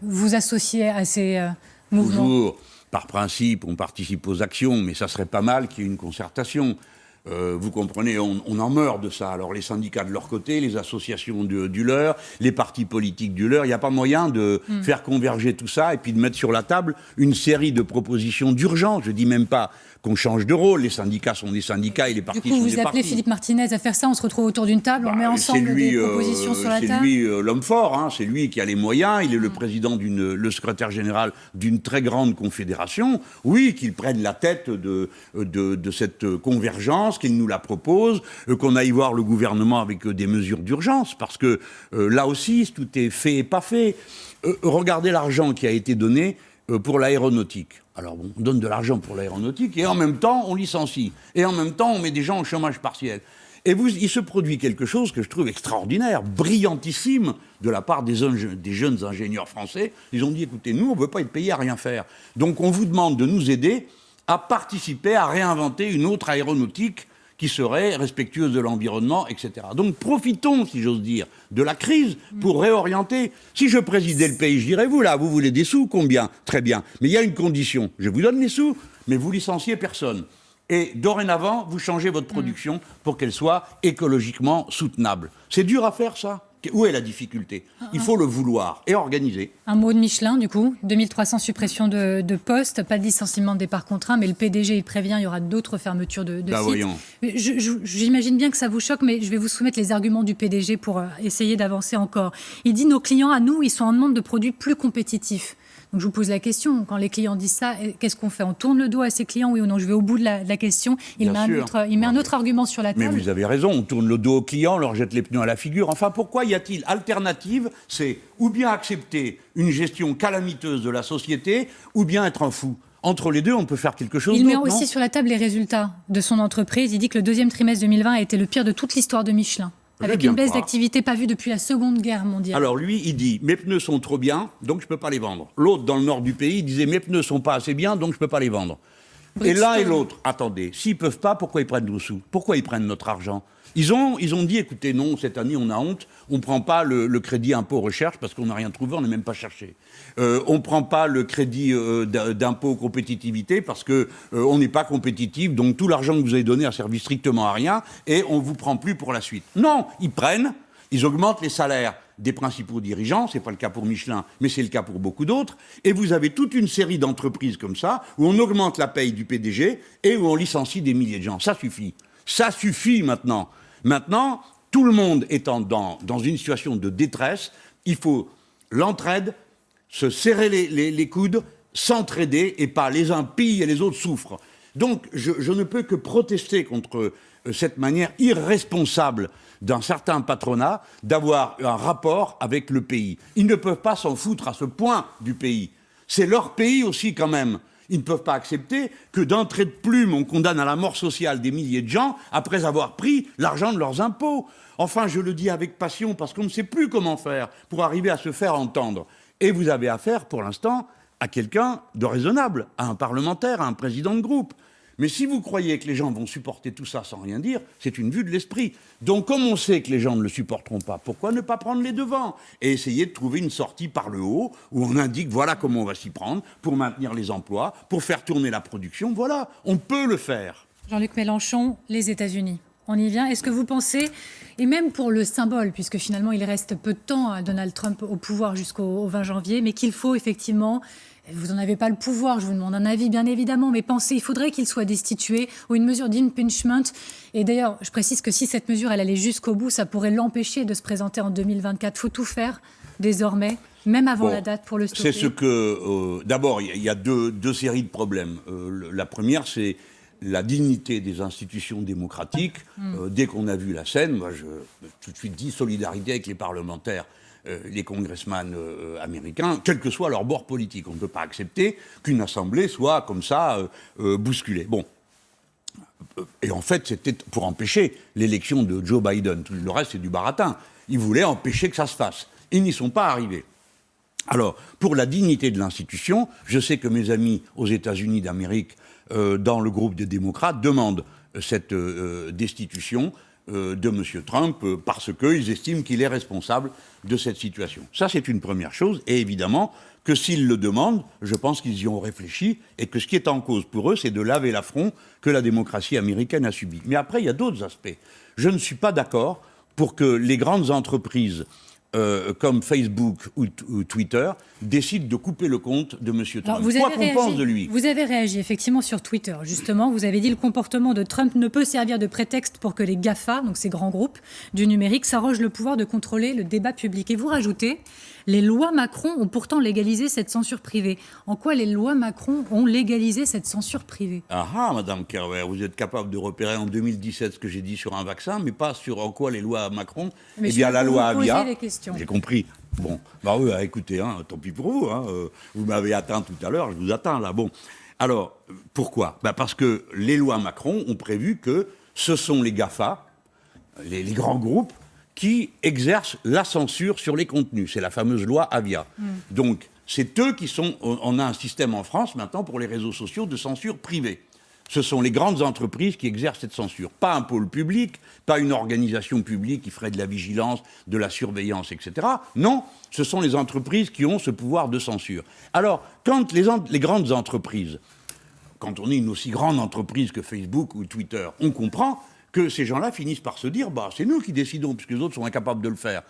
vous associer à ces mouvements ? Toujours, par principe, on participe aux actions, mais ça serait pas mal qu'il y ait une concertation. Vous comprenez, on en meurt de ça. Alors les syndicats de leur côté, les associations du leur, les partis politiques du leur, il n'y a pas moyen de faire converger tout ça et puis de mettre sur la table une série de propositions d'urgence. Je ne dis même pas qu'on change de rôle. Les syndicats sont des syndicats et les partis sont des partis. Du coup, vous appelez Philippe Martinez à faire ça, on se retrouve autour d'une table, on met ensemble des propositions sur la table. C'est lui l'homme fort, hein, c'est lui qui a les moyens, il est le président le secrétaire général d'une très grande confédération. Oui, qu'il prenne la tête de cette convergence, qu'il nous la propose, qu'on aille voir le gouvernement avec des mesures d'urgence, parce que là aussi, tout est fait et pas fait. Regardez l'argent qui a été donné pour l'aéronautique. Alors bon, on donne de l'argent pour l'aéronautique et en même temps, on licencie. Et en même temps, on met des gens au chômage partiel. Et il se produit quelque chose que je trouve extraordinaire, brillantissime, de la part des jeunes ingénieurs français. Ils ont dit, écoutez, nous, on ne veut pas être payés à rien faire. Donc on vous demande de nous aider à participer, à réinventer une autre aéronautique qui serait respectueuse de l'environnement, etc. Donc profitons, si j'ose dire, de la crise pour réorienter. Si je présidais le pays, je dirais, vous voulez des sous, combien? Très bien. Mais il y a une condition, je vous donne les sous, mais vous licenciez personne. Et dorénavant, vous changez votre production pour qu'elle soit écologiquement soutenable. C'est dur à faire, ça? Où est la difficulté? Il faut le vouloir et organiser. Un mot de Michelin, du coup. 2300 suppressions de postes, pas de licenciement de départ contraint, mais le PDG, il prévient, il y aura d'autres fermetures de sites. Voyons. J'imagine bien que ça vous choque, mais je vais vous soumettre les arguments du PDG pour essayer d'avancer encore. Il dit, nos clients, à nous, ils sont en demande de produits plus compétitifs. Donc je vous pose la question, quand les clients disent ça, qu'est-ce qu'on fait? On tourne le dos à ces clients, oui ou non? Je vais au bout de la question. Il met un autre argument sur la table. Mais vous avez raison, on tourne le dos aux clients, on leur jette les pneus à la figure. Enfin, pourquoi y a-t-il alternative? C'est ou bien accepter une gestion calamiteuse de la société, ou bien être un fou. Entre les deux, on peut faire quelque chose. Il met aussi sur la table les résultats de son entreprise. Il dit que le deuxième trimestre 2020 a été le pire de toute l'histoire de Michelin. Avec une baisse d'activité pas vue depuis la Seconde Guerre mondiale. Alors lui, il dit, mes pneus sont trop bien, donc je ne peux pas les vendre. L'autre, dans le nord du pays, il disait, mes pneus ne sont pas assez bien, donc je ne peux pas les vendre. Et l'un et l'autre, attendez, s'ils ne peuvent pas, pourquoi ils prennent nos sous? Pourquoi ils prennent notre argent? Ils ont dit, écoutez, non, cette année, on a honte, on ne prend pas le crédit impôt recherche parce qu'on n'a rien trouvé, on n'a même pas cherché. On ne prend pas le crédit d'impôt compétitivité parce qu'on n'est pas compétitif, donc tout l'argent que vous avez donné a servi strictement à rien et on ne vous prend plus pour la suite. Non, ils prennent, ils augmentent les salaires des principaux dirigeants, ce n'est pas le cas pour Michelin, mais c'est le cas pour beaucoup d'autres, et vous avez toute une série d'entreprises comme ça, où on augmente la paye du PDG et où on licencie des milliers de gens. Ça suffit maintenant. Maintenant, tout le monde étant dans une situation de détresse, il faut l'entraide, se serrer les coudes, s'entraider, et pas les uns pillent et les autres souffrent. Donc, je ne peux que protester contre cette manière irresponsable d'un certain patronat d'avoir un rapport avec le pays. Ils ne peuvent pas s'en foutre à ce point du pays. C'est leur pays aussi, quand même. Ils ne peuvent pas accepter que d'un trait de plume, on condamne à la mort sociale des milliers de gens après avoir pris l'argent de leurs impôts. Enfin, je le dis avec passion, parce qu'on ne sait plus comment faire pour arriver à se faire entendre. Et vous avez affaire, pour l'instant, à quelqu'un de raisonnable, à un parlementaire, à un président de groupe. Mais si vous croyez que les gens vont supporter tout ça sans rien dire, c'est une vue de l'esprit. Donc, comme on sait que les gens ne le supporteront pas, pourquoi ne pas prendre les devants et essayer de trouver une sortie par le haut où on indique voilà comment on va s'y prendre pour maintenir les emplois, pour faire tourner la production. Voilà, on peut le faire. Jean-Luc Mélenchon, les États-Unis. On y vient. Est-ce que vous pensez, et même pour le symbole, puisque finalement il reste peu de temps à Donald Trump au pouvoir jusqu'au 20 janvier, mais qu'il faut effectivement, vous n'en avez pas le pouvoir, je vous demande un avis bien évidemment, mais pensez, il faudrait qu'il soit destitué ou une mesure d'impeachment. Et d'ailleurs, je précise que si cette mesure elle allait jusqu'au bout, ça pourrait l'empêcher de se présenter en 2024. Il faut tout faire désormais, même avant la date pour le stopper. C'est ce que... D'abord, il y a deux séries de problèmes. La première, c'est la dignité des institutions démocratiques. Dès qu'on a vu la scène, moi, je tout de suite dit solidarité avec les parlementaires, les congressmen américains, quel que soit leur bord politique. On ne peut pas accepter qu'une assemblée soit comme ça bousculée. Bon. Et en fait, c'était pour empêcher l'élection de Joe Biden. Tout le reste, c'est du baratin. Ils voulaient empêcher que ça se fasse. Ils n'y sont pas arrivés. Alors, pour la dignité de l'institution, je sais que mes amis aux États-Unis d'Amérique, dans le groupe des démocrates, demandent cette destitution de M. Trump parce qu'ils estiment qu'il est responsable de cette situation. Ça, c'est une première chose. Et évidemment, que s'ils le demandent, je pense qu'ils y ont réfléchi et que ce qui est en cause pour eux, c'est de laver l'affront que la démocratie américaine a subi. Mais après, il y a d'autres aspects. Je ne suis pas d'accord pour que les grandes entreprises comme Facebook ou Twitter décident de couper le compte de M. Trump. Quoi qu'on pense de lui. Vous avez réagi effectivement sur Twitter, justement. Vous avez dit le comportement de Trump ne peut servir de prétexte pour que les GAFA, donc ces grands groupes du numérique, s'arrogent le pouvoir de contrôler le débat public. Et vous rajoutez, les lois Macron ont pourtant légalisé cette censure privée. En quoi les lois Macron ont légalisé cette censure privée? Ah, Madame Kerwer, vous êtes capable de repérer en 2017 ce que j'ai dit sur un vaccin, mais pas sur en quoi les lois Macron. Mais eh bien, la loi Avia. J'ai compris. Bon, bah oui, écoutez, tant pis pour vous. Vous m'avez atteint tout à l'heure, je vous atteins là. Bon, alors pourquoi? Parce que les lois Macron ont prévu que ce sont les GAFA, les grands groupes, qui exercent la censure sur les contenus. C'est la fameuse loi Avia. Donc, c'est eux qui sont... On a un système en France, maintenant, pour les réseaux sociaux, de censure privée. Ce sont les grandes entreprises qui exercent cette censure. Pas un pôle public, pas une organisation publique qui ferait de la vigilance, de la surveillance, etc. Non, ce sont les entreprises qui ont ce pouvoir de censure. Alors, quand les grandes entreprises, quand on est une aussi grande entreprise que Facebook ou Twitter, on comprend que ces gens-là finissent par se dire « c'est nous qui décidons, puisque les autres sont incapables de le faire ».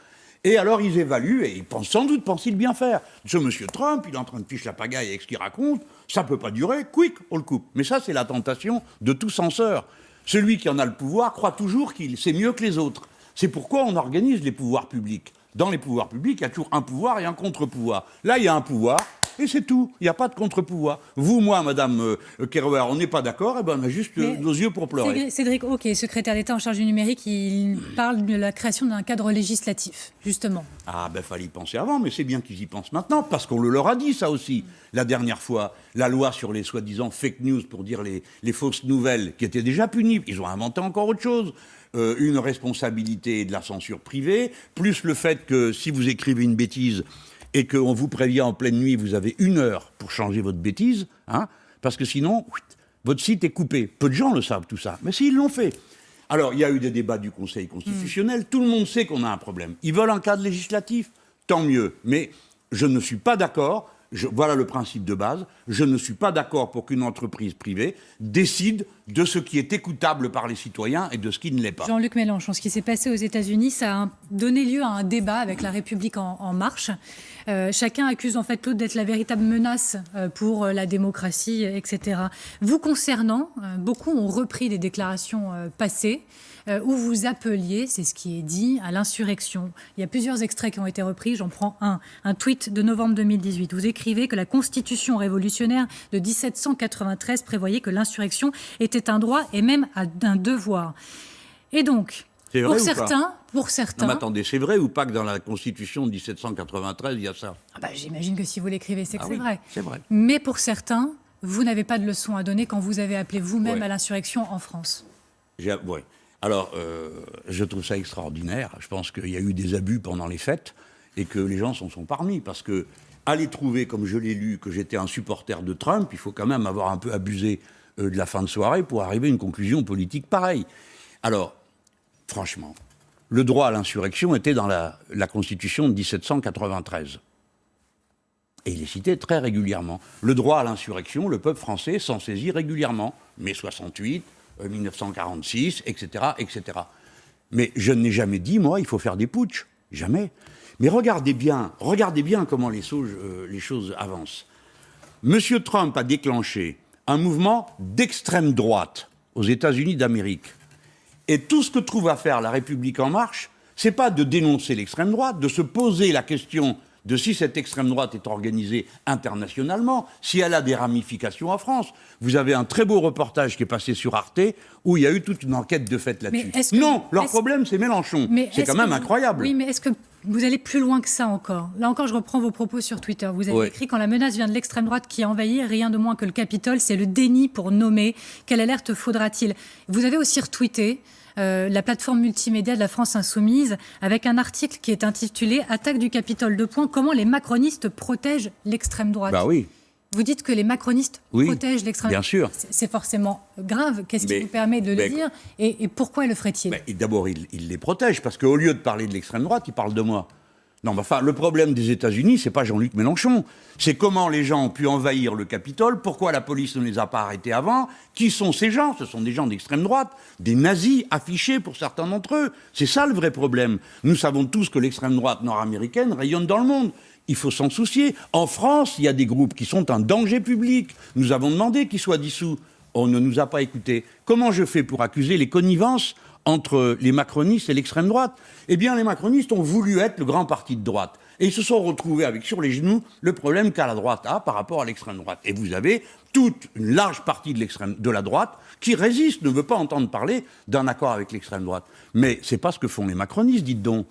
Et alors ils évaluent, et ils pensent sans doute, pensent-ils bien faire. Ce monsieur Trump, il est en train de ficher la pagaille avec ce qu'il raconte, ça ne peut pas durer, quick, on le coupe. Mais ça, c'est la tentation de tout censeur. Celui qui en a le pouvoir croit toujours qu'il sait mieux que les autres. C'est pourquoi on organise les pouvoirs publics. Dans les pouvoirs publics, il y a toujours un pouvoir et un contre-pouvoir. Là, il y a un pouvoir, et c'est tout. Il n'y a pas de contre-pouvoir. Vous, moi, Madame Kerwer, on n'est pas d'accord, et ben on a juste nos yeux pour pleurer. Cédric Ok, secrétaire d'État en charge du numérique, il parle de la création d'un cadre législatif, justement. Ah ben fallait y penser avant, mais c'est bien qu'ils y pensent maintenant, parce qu'on le leur a dit ça aussi. La dernière fois, la loi sur les soi-disant fake news, pour dire les fausses nouvelles, qui étaient déjà punibles, ils ont inventé encore autre chose. Une responsabilité de la censure privée, plus le fait que si vous écrivez une bêtise et qu'on vous prévient en pleine nuit, vous avez 1 heure pour changer votre bêtise, parce que sinon, votre site est coupé. Peu de gens le savent tout ça, mais s'ils l'ont fait. Alors, il y a eu des débats du Conseil constitutionnel, tout le monde sait qu'on a un problème. Ils veulent un cadre législatif, tant mieux, mais je ne suis pas d'accord. Voilà le principe de base. Je ne suis pas d'accord pour qu'une entreprise privée décide de ce qui est écoutable par les citoyens et de ce qui ne l'est pas. Jean-Luc Mélenchon, ce qui s'est passé aux États-Unis, ça a donné lieu à un débat avec La République en marche. Chacun accuse en fait l'autre d'être la véritable menace pour la démocratie, etc. Vous concernant, beaucoup ont repris des déclarations passées où vous appeliez, c'est ce qui est dit, à l'insurrection. Il y a plusieurs extraits qui ont été repris, j'en prends un tweet de novembre 2018. Vous écrivez que la Constitution révolutionnaire de 1793 prévoyait que l'insurrection était un droit et même un devoir. Et donc, pour certains... Non, mais attendez, c'est vrai ou pas que dans la Constitution de 1793, il y a ça? J'imagine que si vous l'écrivez, c'est que c'est vrai. C'est vrai. Mais pour certains, vous n'avez pas de leçon à donner quand vous avez appelé vous-même à l'insurrection en France. Oui. Alors, je trouve ça extraordinaire. Je pense qu'il y a eu des abus pendant les fêtes et que les gens s'en sont parmi. Parce que aller trouver, comme je l'ai lu, que j'étais un supporter de Trump, il faut quand même avoir un peu abusé de la fin de soirée pour arriver à une conclusion politique pareille. Alors, franchement, le droit à l'insurrection était dans la Constitution de 1793. Et il est cité très régulièrement. Le droit à l'insurrection, le peuple français s'en saisit régulièrement. Mai 68, 1946, etc., etc. Mais je n'ai jamais dit, moi, il faut faire des putschs. Jamais. Mais regardez bien comment les choses avancent. Monsieur Trump a déclenché un mouvement d'extrême droite aux États-Unis d'Amérique. Et tout ce que trouve à faire La République En Marche, c'est pas de dénoncer l'extrême droite, de se poser la question de si cette extrême droite est organisée internationalement, si elle a des ramifications en France. Vous avez un très beau reportage qui est passé sur Arte, où il y a eu toute une enquête de fait là-dessus. Leur problème, c'est Mélenchon. C'est quand même incroyable. Oui, mais est-ce que vous allez plus loin que ça encore? Là encore, je reprends vos propos sur Twitter. Vous avez écrit « Quand la menace vient de l'extrême droite qui envahit, rien de moins que le Capitole, c'est le déni pour nommer. Quelle alerte faudra-t-il » Vous avez aussi retweeté la plateforme multimédia de la France Insoumise, avec un article qui est intitulé « Attaque du Capitole, : comment les macronistes protègent l'extrême droite ». Bah oui. Vous dites que les macronistes protègent l'extrême droite. Bien sûr. C'est forcément grave. Qu'est-ce qui vous permet de le dire et pourquoi le ferait-il? D'abord, il les protège, parce qu'au lieu de parler de l'extrême droite, il parle de moi. Non, mais enfin, le problème des États-Unis, c'est pas Jean-Luc Mélenchon. C'est comment les gens ont pu envahir le Capitole, pourquoi la police ne les a pas arrêtés avant, qui sont ces gens? Ce sont des gens d'extrême droite, des nazis affichés pour certains d'entre eux. C'est ça le vrai problème. Nous savons tous que l'extrême droite nord-américaine rayonne dans le monde. Il faut s'en soucier. En France, il y a des groupes qui sont un danger public. Nous avons demandé qu'ils soient dissous. On ne nous a pas écoutés. Comment je fais pour accuser les connivences entre les macronistes et l'extrême droite? Eh bien, les macronistes ont voulu être le grand parti de droite. Et ils se sont retrouvés avec sur les genoux le problème qu'a la droite a par rapport à l'extrême droite. Et vous avez toute une large partie de la droite qui résiste, ne veut pas entendre parler d'un accord avec l'extrême droite. Mais c'est pas ce que font les macronistes, dites donc.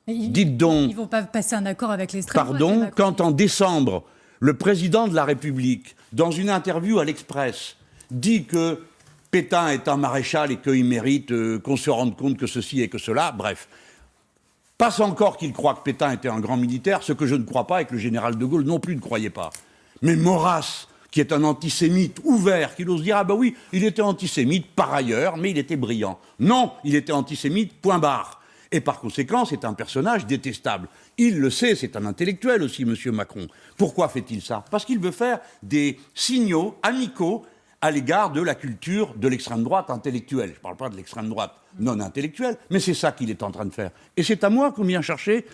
Dites donc. Ils ne vont pas passer un accord avec l'extrême droite. Pardon, quand en décembre, le président de la République, dans une interview à l'Express, dit que Pétain est un maréchal et qu'il mérite qu'on se rende compte que ceci et que cela, bref. Passe encore qu'il croit que Pétain était un grand militaire, ce que je ne crois pas et que le général de Gaulle non plus ne croyait pas. Mais Maurras, qui est un antisémite ouvert, qui ose dire « Ah ben oui, il était antisémite par ailleurs, mais il était brillant. » Non, il était antisémite, point barre. Et par conséquent, c'est un personnage détestable. Il le sait, c'est un intellectuel aussi, M. Macron. Pourquoi fait-il ça? Parce qu'il veut faire des signaux amicaux à l'égard de la culture de l'extrême droite intellectuelle. Je ne parle pas de l'extrême droite non intellectuelle, mais c'est ça qu'il est en train de faire. Et c'est à moi qu'on vient chercher.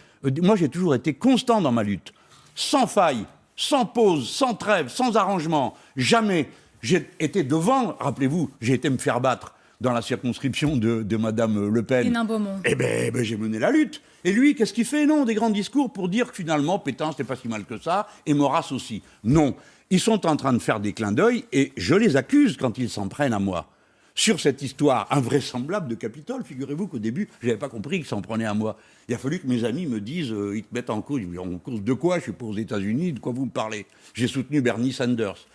Moi, j'ai toujours été constant dans ma lutte. Sans faille, sans pause, sans trêve, sans arrangement. Jamais. J'ai été devant, rappelez-vous, j'ai été me faire battre dans la circonscription de Madame Le Pen. Hénin-Beaumont. Eh ben, j'ai mené la lutte. Et lui, qu'est-ce qu'il fait? Non, des grands discours pour dire que finalement, Pétain, c'était pas si mal que ça, et Maurras aussi. Non. Ils sont en train de faire des clins d'œil, et je les accuse quand ils s'en prennent à moi. Sur cette histoire invraisemblable de Capitole, figurez-vous qu'au début, je n'avais pas compris qu'ils s'en prenaient à moi. Il a fallu que mes amis me disent, ils te mettent en cause. Je dis, en cause de quoi? Je suis pas aux États-Unis, de quoi vous me parlez? J'ai soutenu Bernie Sanders.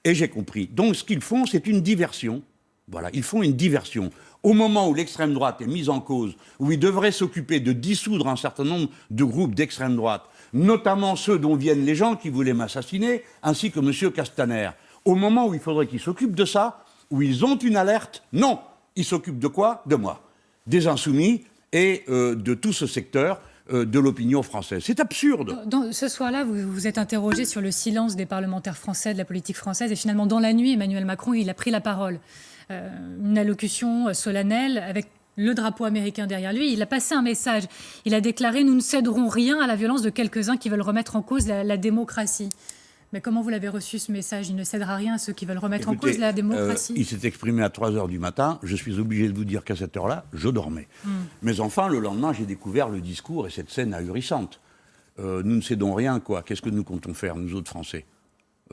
Et j'ai compris. Donc ce qu'ils font, c'est une diversion. Voilà, ils font une diversion. Au moment où l'extrême droite est mise en cause, où ils devraient s'occuper de dissoudre un certain nombre de groupes d'extrême droite, notamment ceux dont viennent les gens qui voulaient m'assassiner, ainsi que M. Castaner. Au moment où il faudrait qu'ils s'occupent de ça, où ils ont une alerte, non. Ils s'occupent de quoi? De moi. Des insoumis et de tout ce secteur de l'opinion française. C'est absurde. Ce soir-là, vous vous êtes interrogé sur le silence des parlementaires français, de la politique française, et finalement, dans la nuit, Emmanuel Macron, il a pris la parole. Une allocution solennelle avec le drapeau américain derrière lui. Il a passé un message. Il a déclaré « Nous ne céderons rien à la violence de quelques-uns qui veulent remettre en cause la démocratie ». Mais comment vous l'avez reçu, ce message? Il ne cédera rien à ceux qui veulent remettre en cause la démocratie. Il s'est exprimé à 3h du matin. Je suis obligé de vous dire qu'à cette heure-là, je dormais. Mais enfin, le lendemain, j'ai découvert le discours et cette scène ahurissante. Nous ne cédons rien, quoi. Qu'est-ce que nous comptons faire, nous autres Français?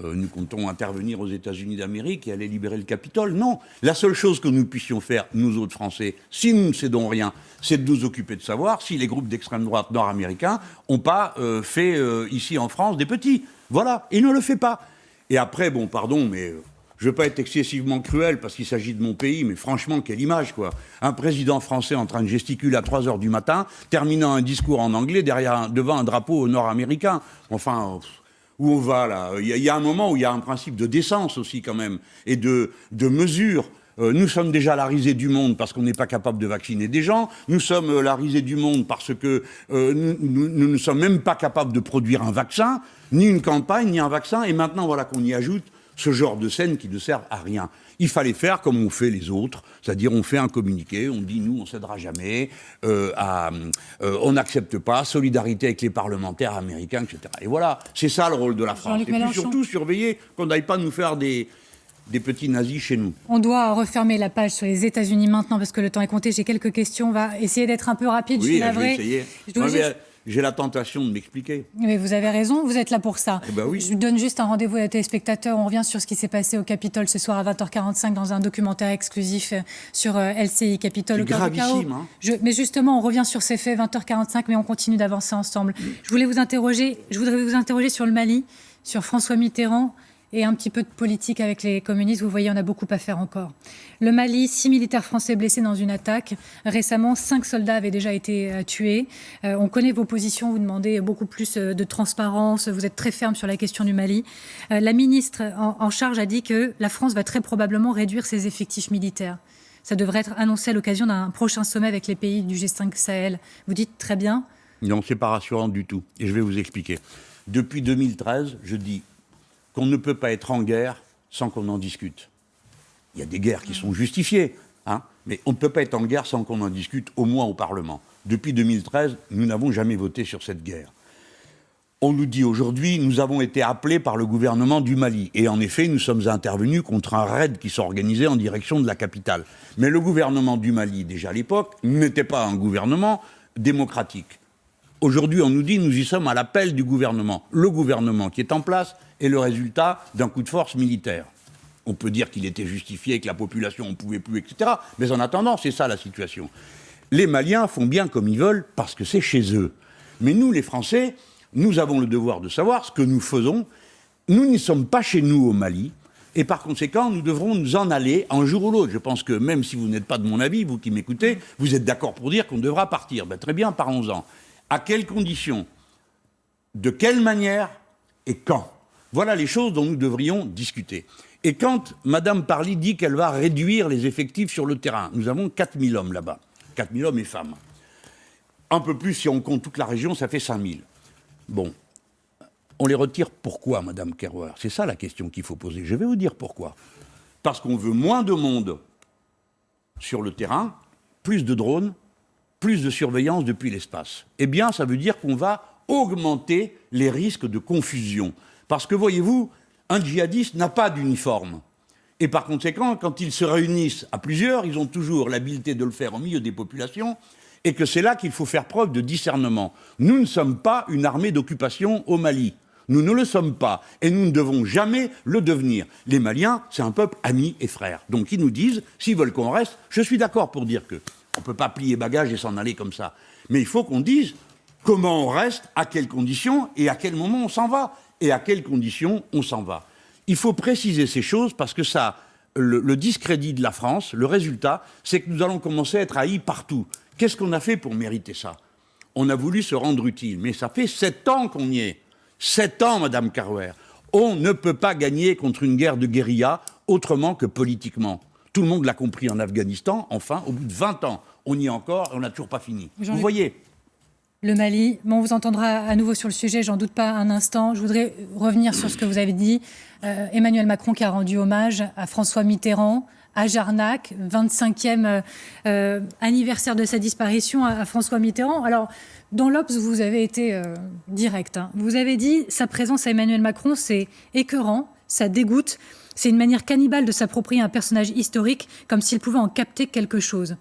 Nous comptons intervenir aux États-Unis d'Amérique et aller libérer le Capitole? Non. La seule chose que nous puissions faire, nous autres Français, si nous ne cédons rien, c'est de nous occuper de savoir si les groupes d'extrême droite nord-américains n'ont pas fait ici en France des petits. Voilà. Et ne le fait pas. Et après, bon, pardon, mais je ne veux pas être excessivement cruel parce qu'il s'agit de mon pays, mais franchement, quelle image, quoi. Un président français en train de gesticuler à 3h du matin, terminant un discours en anglais devant un drapeau nord-américain. Enfin... où on va, là? Il y a un moment où il y a un principe de décence aussi, quand même, et de mesure. Nous sommes déjà la risée du monde parce qu'on n'est pas capable de vacciner des gens. Nous sommes la risée du monde parce que nous ne sommes même pas capables de produire un vaccin, ni une campagne, ni un vaccin. Et maintenant, voilà qu'on y ajoute ce genre de scènes qui ne servent à rien. Il fallait faire comme on fait les autres, c'est-à-dire on fait un communiqué, on dit nous on ne cédera jamais, on n'accepte pas, solidarité avec les parlementaires américains, etc. Et voilà, c'est ça le rôle de la France. Et puis surtout surveiller qu'on n'aille pas nous faire des petits nazis chez nous. On doit refermer la page sur les États-Unis maintenant parce que le temps est compté. J'ai quelques questions, on va essayer d'être un peu rapide. Oui, je suis navrée. Je vais essayer. J'ai la tentation de m'expliquer. Mais vous avez raison, vous êtes là pour ça. Eh ben oui. Je vous donne juste un rendez-vous à téléspectateurs. On revient sur ce qui s'est passé au Capitole ce soir à 20h45 dans un documentaire exclusif sur LCI Capitole. C'est gravissime. Hein. Mais justement, on revient sur ces faits 20h45, mais on continue d'avancer ensemble. Je voudrais vous interroger sur le Mali, sur François Mitterrand et un petit peu de politique avec les communistes. Vous voyez, on a beaucoup à faire encore. Le Mali, 6 militaires français blessés dans une attaque. Récemment, 5 soldats avaient déjà été tués. On connaît vos positions, vous demandez beaucoup plus de transparence, vous êtes très ferme sur la question du Mali. La ministre en charge a dit que la France va très probablement réduire ses effectifs militaires. Ça devrait être annoncé à l'occasion d'un prochain sommet avec les pays du G5 Sahel. Vous dites très bien. Non, c'est pas rassurant du tout. Et je vais vous expliquer. Depuis 2013, je dis qu'on ne peut pas être en guerre sans qu'on en discute. Il y a des guerres qui sont justifiées, hein, mais on ne peut pas être en guerre sans qu'on en discute, au moins au Parlement. Depuis 2013, nous n'avons jamais voté sur cette guerre. On nous dit aujourd'hui, nous avons été appelés par le gouvernement du Mali. Et en effet, nous sommes intervenus contre un raid qui s'organisait en direction de la capitale. Mais le gouvernement du Mali, déjà à l'époque, n'était pas un gouvernement démocratique. Aujourd'hui, on nous dit, nous y sommes à l'appel du gouvernement. Le gouvernement qui est en place est le résultat d'un coup de force militaire. On peut dire qu'il était justifié, que la population n'en pouvait plus, etc. Mais en attendant, c'est ça la situation. Les Maliens font bien comme ils veulent parce que c'est chez eux. Mais nous, les Français, nous avons le devoir de savoir ce que nous faisons. Nous n'y sommes pas chez nous au Mali. Et par conséquent, nous devrons nous en aller un jour ou l'autre. Je pense que même si vous n'êtes pas de mon avis, vous qui m'écoutez, vous êtes d'accord pour dire qu'on devra partir. Ben, très bien, parlons-en. À quelles conditions? De quelle manière? Et quand? Voilà les choses dont nous devrions discuter. Et quand Mme Parly dit qu'elle va réduire les effectifs sur le terrain, nous avons 4000 hommes là-bas. 4000 hommes et femmes. Un peu plus, si on compte toute la région, ça fait 5000. Bon, on les retire pourquoi, Madame Kerouer? C'est ça la question qu'il faut poser. Je vais vous dire pourquoi. Parce qu'on veut moins de monde sur le terrain, plus de drones, plus de surveillance depuis l'espace. Eh bien, ça veut dire qu'on va augmenter les risques de confusion. Parce que, voyez-vous, un djihadiste n'a pas d'uniforme. Et par conséquent, quand ils se réunissent à plusieurs, ils ont toujours l'habileté de le faire au milieu des populations, et que c'est là qu'il faut faire preuve de discernement. Nous ne sommes pas une armée d'occupation au Mali. Nous ne le sommes pas. Et nous ne devons jamais le devenir. Les Maliens, c'est un peuple ami et frère. Donc ils nous disent, s'ils veulent qu'on reste, je suis d'accord pour dire que on ne peut pas plier bagages et s'en aller comme ça. Mais il faut qu'on dise comment on reste, à quelles conditions, et à quel moment on s'en va. Et à quelles conditions on s'en va. Il faut préciser ces choses parce que ça, le discrédit de la France, le résultat, c'est que nous allons commencer à être haïs partout. Qu'est-ce qu'on a fait pour mériter ça? On a voulu se rendre utile, mais ça fait 7 ans qu'on y est. 7 ans, Madame Kerouer. On ne peut pas gagner contre une guerre de guérilla autrement que politiquement. Tout le monde l'a compris en Afghanistan, enfin, au bout de 20 ans. On y est encore, on n'a toujours pas fini. Vous voyez? Le Mali, bon, on vous entendra à nouveau sur le sujet, j'en doute pas un instant. Je voudrais revenir sur ce que vous avez dit. Emmanuel Macron qui a rendu hommage à François Mitterrand, à Jarnac, 25e anniversaire de sa disparition à François Mitterrand. Alors, dans l'Obs, vous avez été direct. Hein. Vous avez dit sa présence à Emmanuel Macron, c'est écœurant, ça dégoûte. C'est une manière cannibale de s'approprier un personnage historique, comme s'il pouvait en capter quelque chose.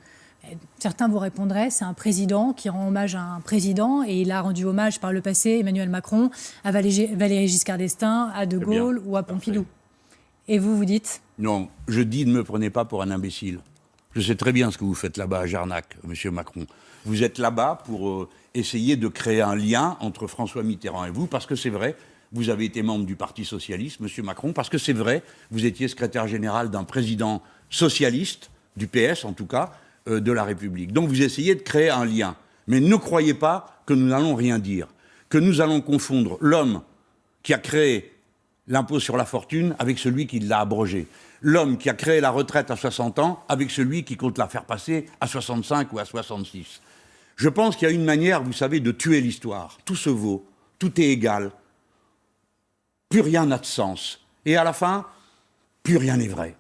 Certains vous répondraient, c'est un président qui rend hommage à un président, et il a rendu hommage par le passé, Emmanuel Macron, à Valéry Giscard d'Estaing, à De Gaulle ou à Pompidou. Et vous, vous dites? Non, je dis ne me prenez pas pour un imbécile. Je sais très bien ce que vous faites là-bas à Jarnac, Monsieur Macron. Vous êtes là-bas pour essayer de créer un lien entre François Mitterrand et vous, parce que c'est vrai, vous avez été membre du Parti socialiste, Monsieur Macron, parce que c'est vrai, vous étiez secrétaire général d'un président socialiste, du PS en tout cas, de la République. Donc vous essayez de créer un lien. Mais ne croyez pas que nous n'allons rien dire, que nous allons confondre l'homme qui a créé l'impôt sur la fortune avec celui qui l'a abrogé. L'homme qui a créé la retraite à 60 ans avec celui qui compte la faire passer à 65 ou à 66. Je pense qu'il y a une manière, vous savez, de tuer l'histoire. Tout se vaut, tout est égal. Plus rien n'a de sens. Et à la fin, plus rien n'est vrai.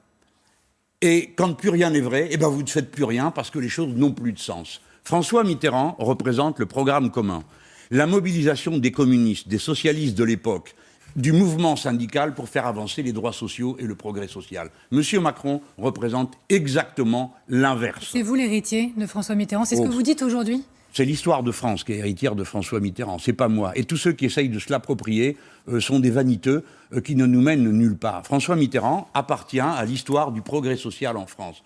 Et quand plus rien n'est vrai, eh ben vous ne faites plus rien parce que les choses n'ont plus de sens. François Mitterrand représente le programme commun, la mobilisation des communistes, des socialistes de l'époque, du mouvement syndical pour faire avancer les droits sociaux et le progrès social. Monsieur Macron représente exactement l'inverse. C'est vous l'héritier de François Mitterrand, c'est ce que vous dites aujourd'hui? C'est l'histoire de France qui est héritière de François Mitterrand, c'est pas moi. Et tous ceux qui essayent de se l'approprier sont des vaniteux qui ne nous mènent nulle part. François Mitterrand appartient à l'histoire du progrès social en France.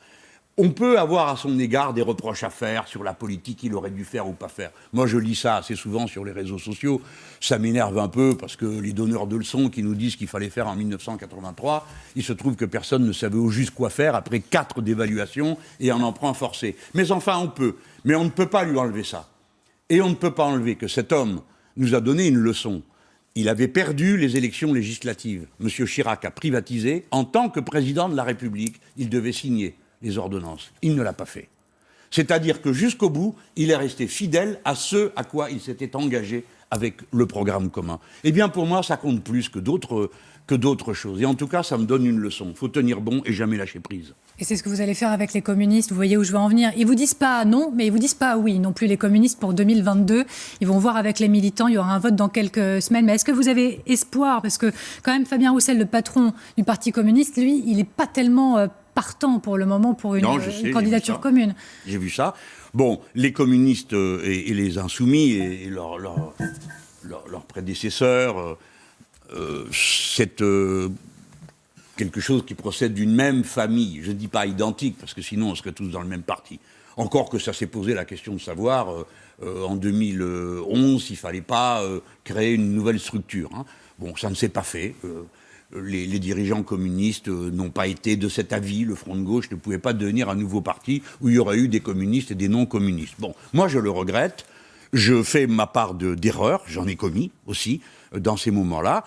On peut avoir à son égard des reproches à faire sur la politique qu'il aurait dû faire ou pas faire. Moi, je lis ça assez souvent sur les réseaux sociaux. Ça m'énerve un peu parce que les donneurs de leçons qui nous disent qu'il fallait faire en 1983, il se trouve que personne ne savait au juste quoi faire après 4 dévaluations et un emprunt forcé. Mais enfin, on peut. Mais on ne peut pas lui enlever ça. Et on ne peut pas enlever que cet homme nous a donné une leçon. Il avait perdu les élections législatives. M. Chirac a privatisé. En tant que président de la République, il devait signer les ordonnances. Il ne l'a pas fait. C'est-à-dire que jusqu'au bout, il est resté fidèle à ce à quoi il s'était engagé avec le programme commun. Eh bien, pour moi, ça compte plus que d'autres choses. Et en tout cas, ça me donne une leçon. Il faut tenir bon et jamais lâcher prise. Et c'est ce que vous allez faire avec les communistes. Vous voyez où je veux en venir. Ils vous disent pas non, mais ils vous disent pas oui. Non plus les communistes pour 2022. Ils vont voir avec les militants. Il y aura un vote dans quelques semaines. Mais est-ce que vous avez espoir? Parce que quand même, Fabien Roussel, le patron du Parti communiste, lui, il n'est pas tellement partant pour le moment pour une candidature commune. J'ai vu ça. Bon, les communistes et les insoumis et leurs prédécesseurs, c'est quelque chose qui procède d'une même famille. Je ne dis pas identique, parce que sinon on serait tous dans le même parti. Encore que ça s'est posé la question de savoir, en 2011, s'il ne fallait pas créer une nouvelle structure. Hein. Bon, ça ne s'est pas fait. Les dirigeants communistes n'ont pas été de cet avis. Le Front de gauche ne pouvait pas devenir un nouveau parti où il y aurait eu des communistes et des non-communistes. Bon, moi je le regrette. Je fais ma part d'erreur, j'en ai commis aussi dans ces moments-là.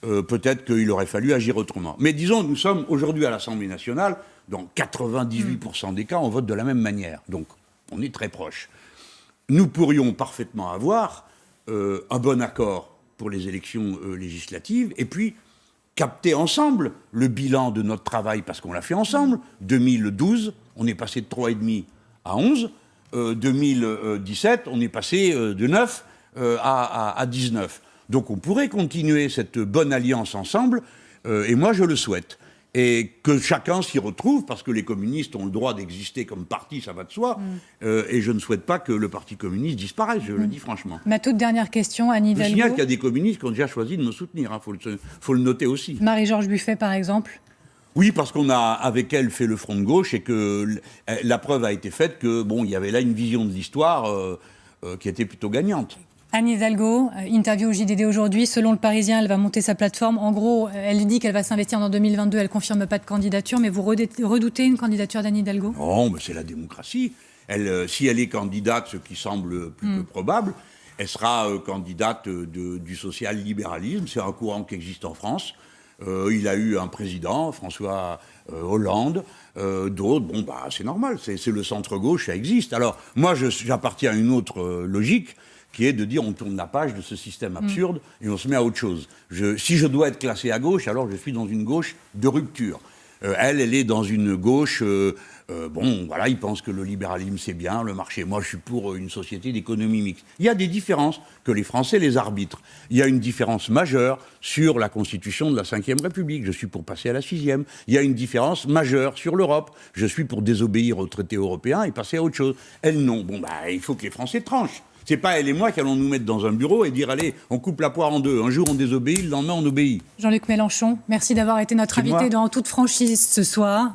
Peut-être qu'il aurait fallu agir autrement. Mais disons, nous sommes aujourd'hui à l'Assemblée nationale, dans 98% des cas, on vote de la même manière. Donc, on est très proche. Nous pourrions parfaitement avoir un bon accord pour les élections législatives, et puis capter ensemble le bilan de notre travail, parce qu'on l'a fait ensemble. 2012, on est passé de 3,5 à 11. 2017, on est passé de 9 à 19. Donc on pourrait continuer cette bonne alliance ensemble, et moi je le souhaite. Et que chacun s'y retrouve, parce que les communistes ont le droit d'exister comme parti, ça va de soi, et je ne souhaite pas que le Parti communiste disparaisse, je le dis franchement. Ma toute dernière question, Anne Hidalgo. Je signale qu'il y a des communistes qui ont déjà choisi de me soutenir, hein, faut le noter aussi. Marie-Georges Buffet, par exemple. Oui, parce qu'on a, avec elle, fait le front de gauche, et que la preuve a été faite que, bon, il y avait là une vision de l'histoire qui était plutôt gagnante. Anne Hidalgo, interview au JDD aujourd'hui. Selon le Parisien, elle va monter sa plateforme. En gros, elle dit qu'elle va s'investir en 2022. Elle ne confirme pas de candidature. Mais vous redoutez une candidature d'Anne Hidalgo? Non, mais c'est la démocratie. Si elle est candidate, ce qui semble plus peu probable, elle sera candidate du social-libéralisme. C'est un courant qui existe en France. Il a eu un président, François Hollande, d'autres. Bon, bah, c'est normal. C'est le centre-gauche, ça existe. Alors, moi, j'appartiens à une autre logique, qui est de dire on tourne la page de ce système absurde et on se met à autre chose. Si je dois être classé à gauche, alors je suis dans une gauche de rupture. Elle est dans une gauche, bon, voilà, ils pensent que le libéralisme c'est bien, le marché. Moi, je suis pour une société d'économie mixte. Il y a des différences que les Français les arbitrent. Il y a une différence majeure sur la constitution de la Ve République. Je suis pour passer à la 6e. Il y a une différence majeure sur l'Europe. Je suis pour désobéir aux traités européens et passer à autre chose. Elle, non. Bon, bah, il faut que les Français tranchent. C'est pas elle et moi qui allons nous mettre dans un bureau et dire allez, on coupe la poire en deux. Un jour on désobéit, le lendemain on obéit. Jean-Luc Mélenchon, merci d'avoir été notre invité dans toute franchise ce soir.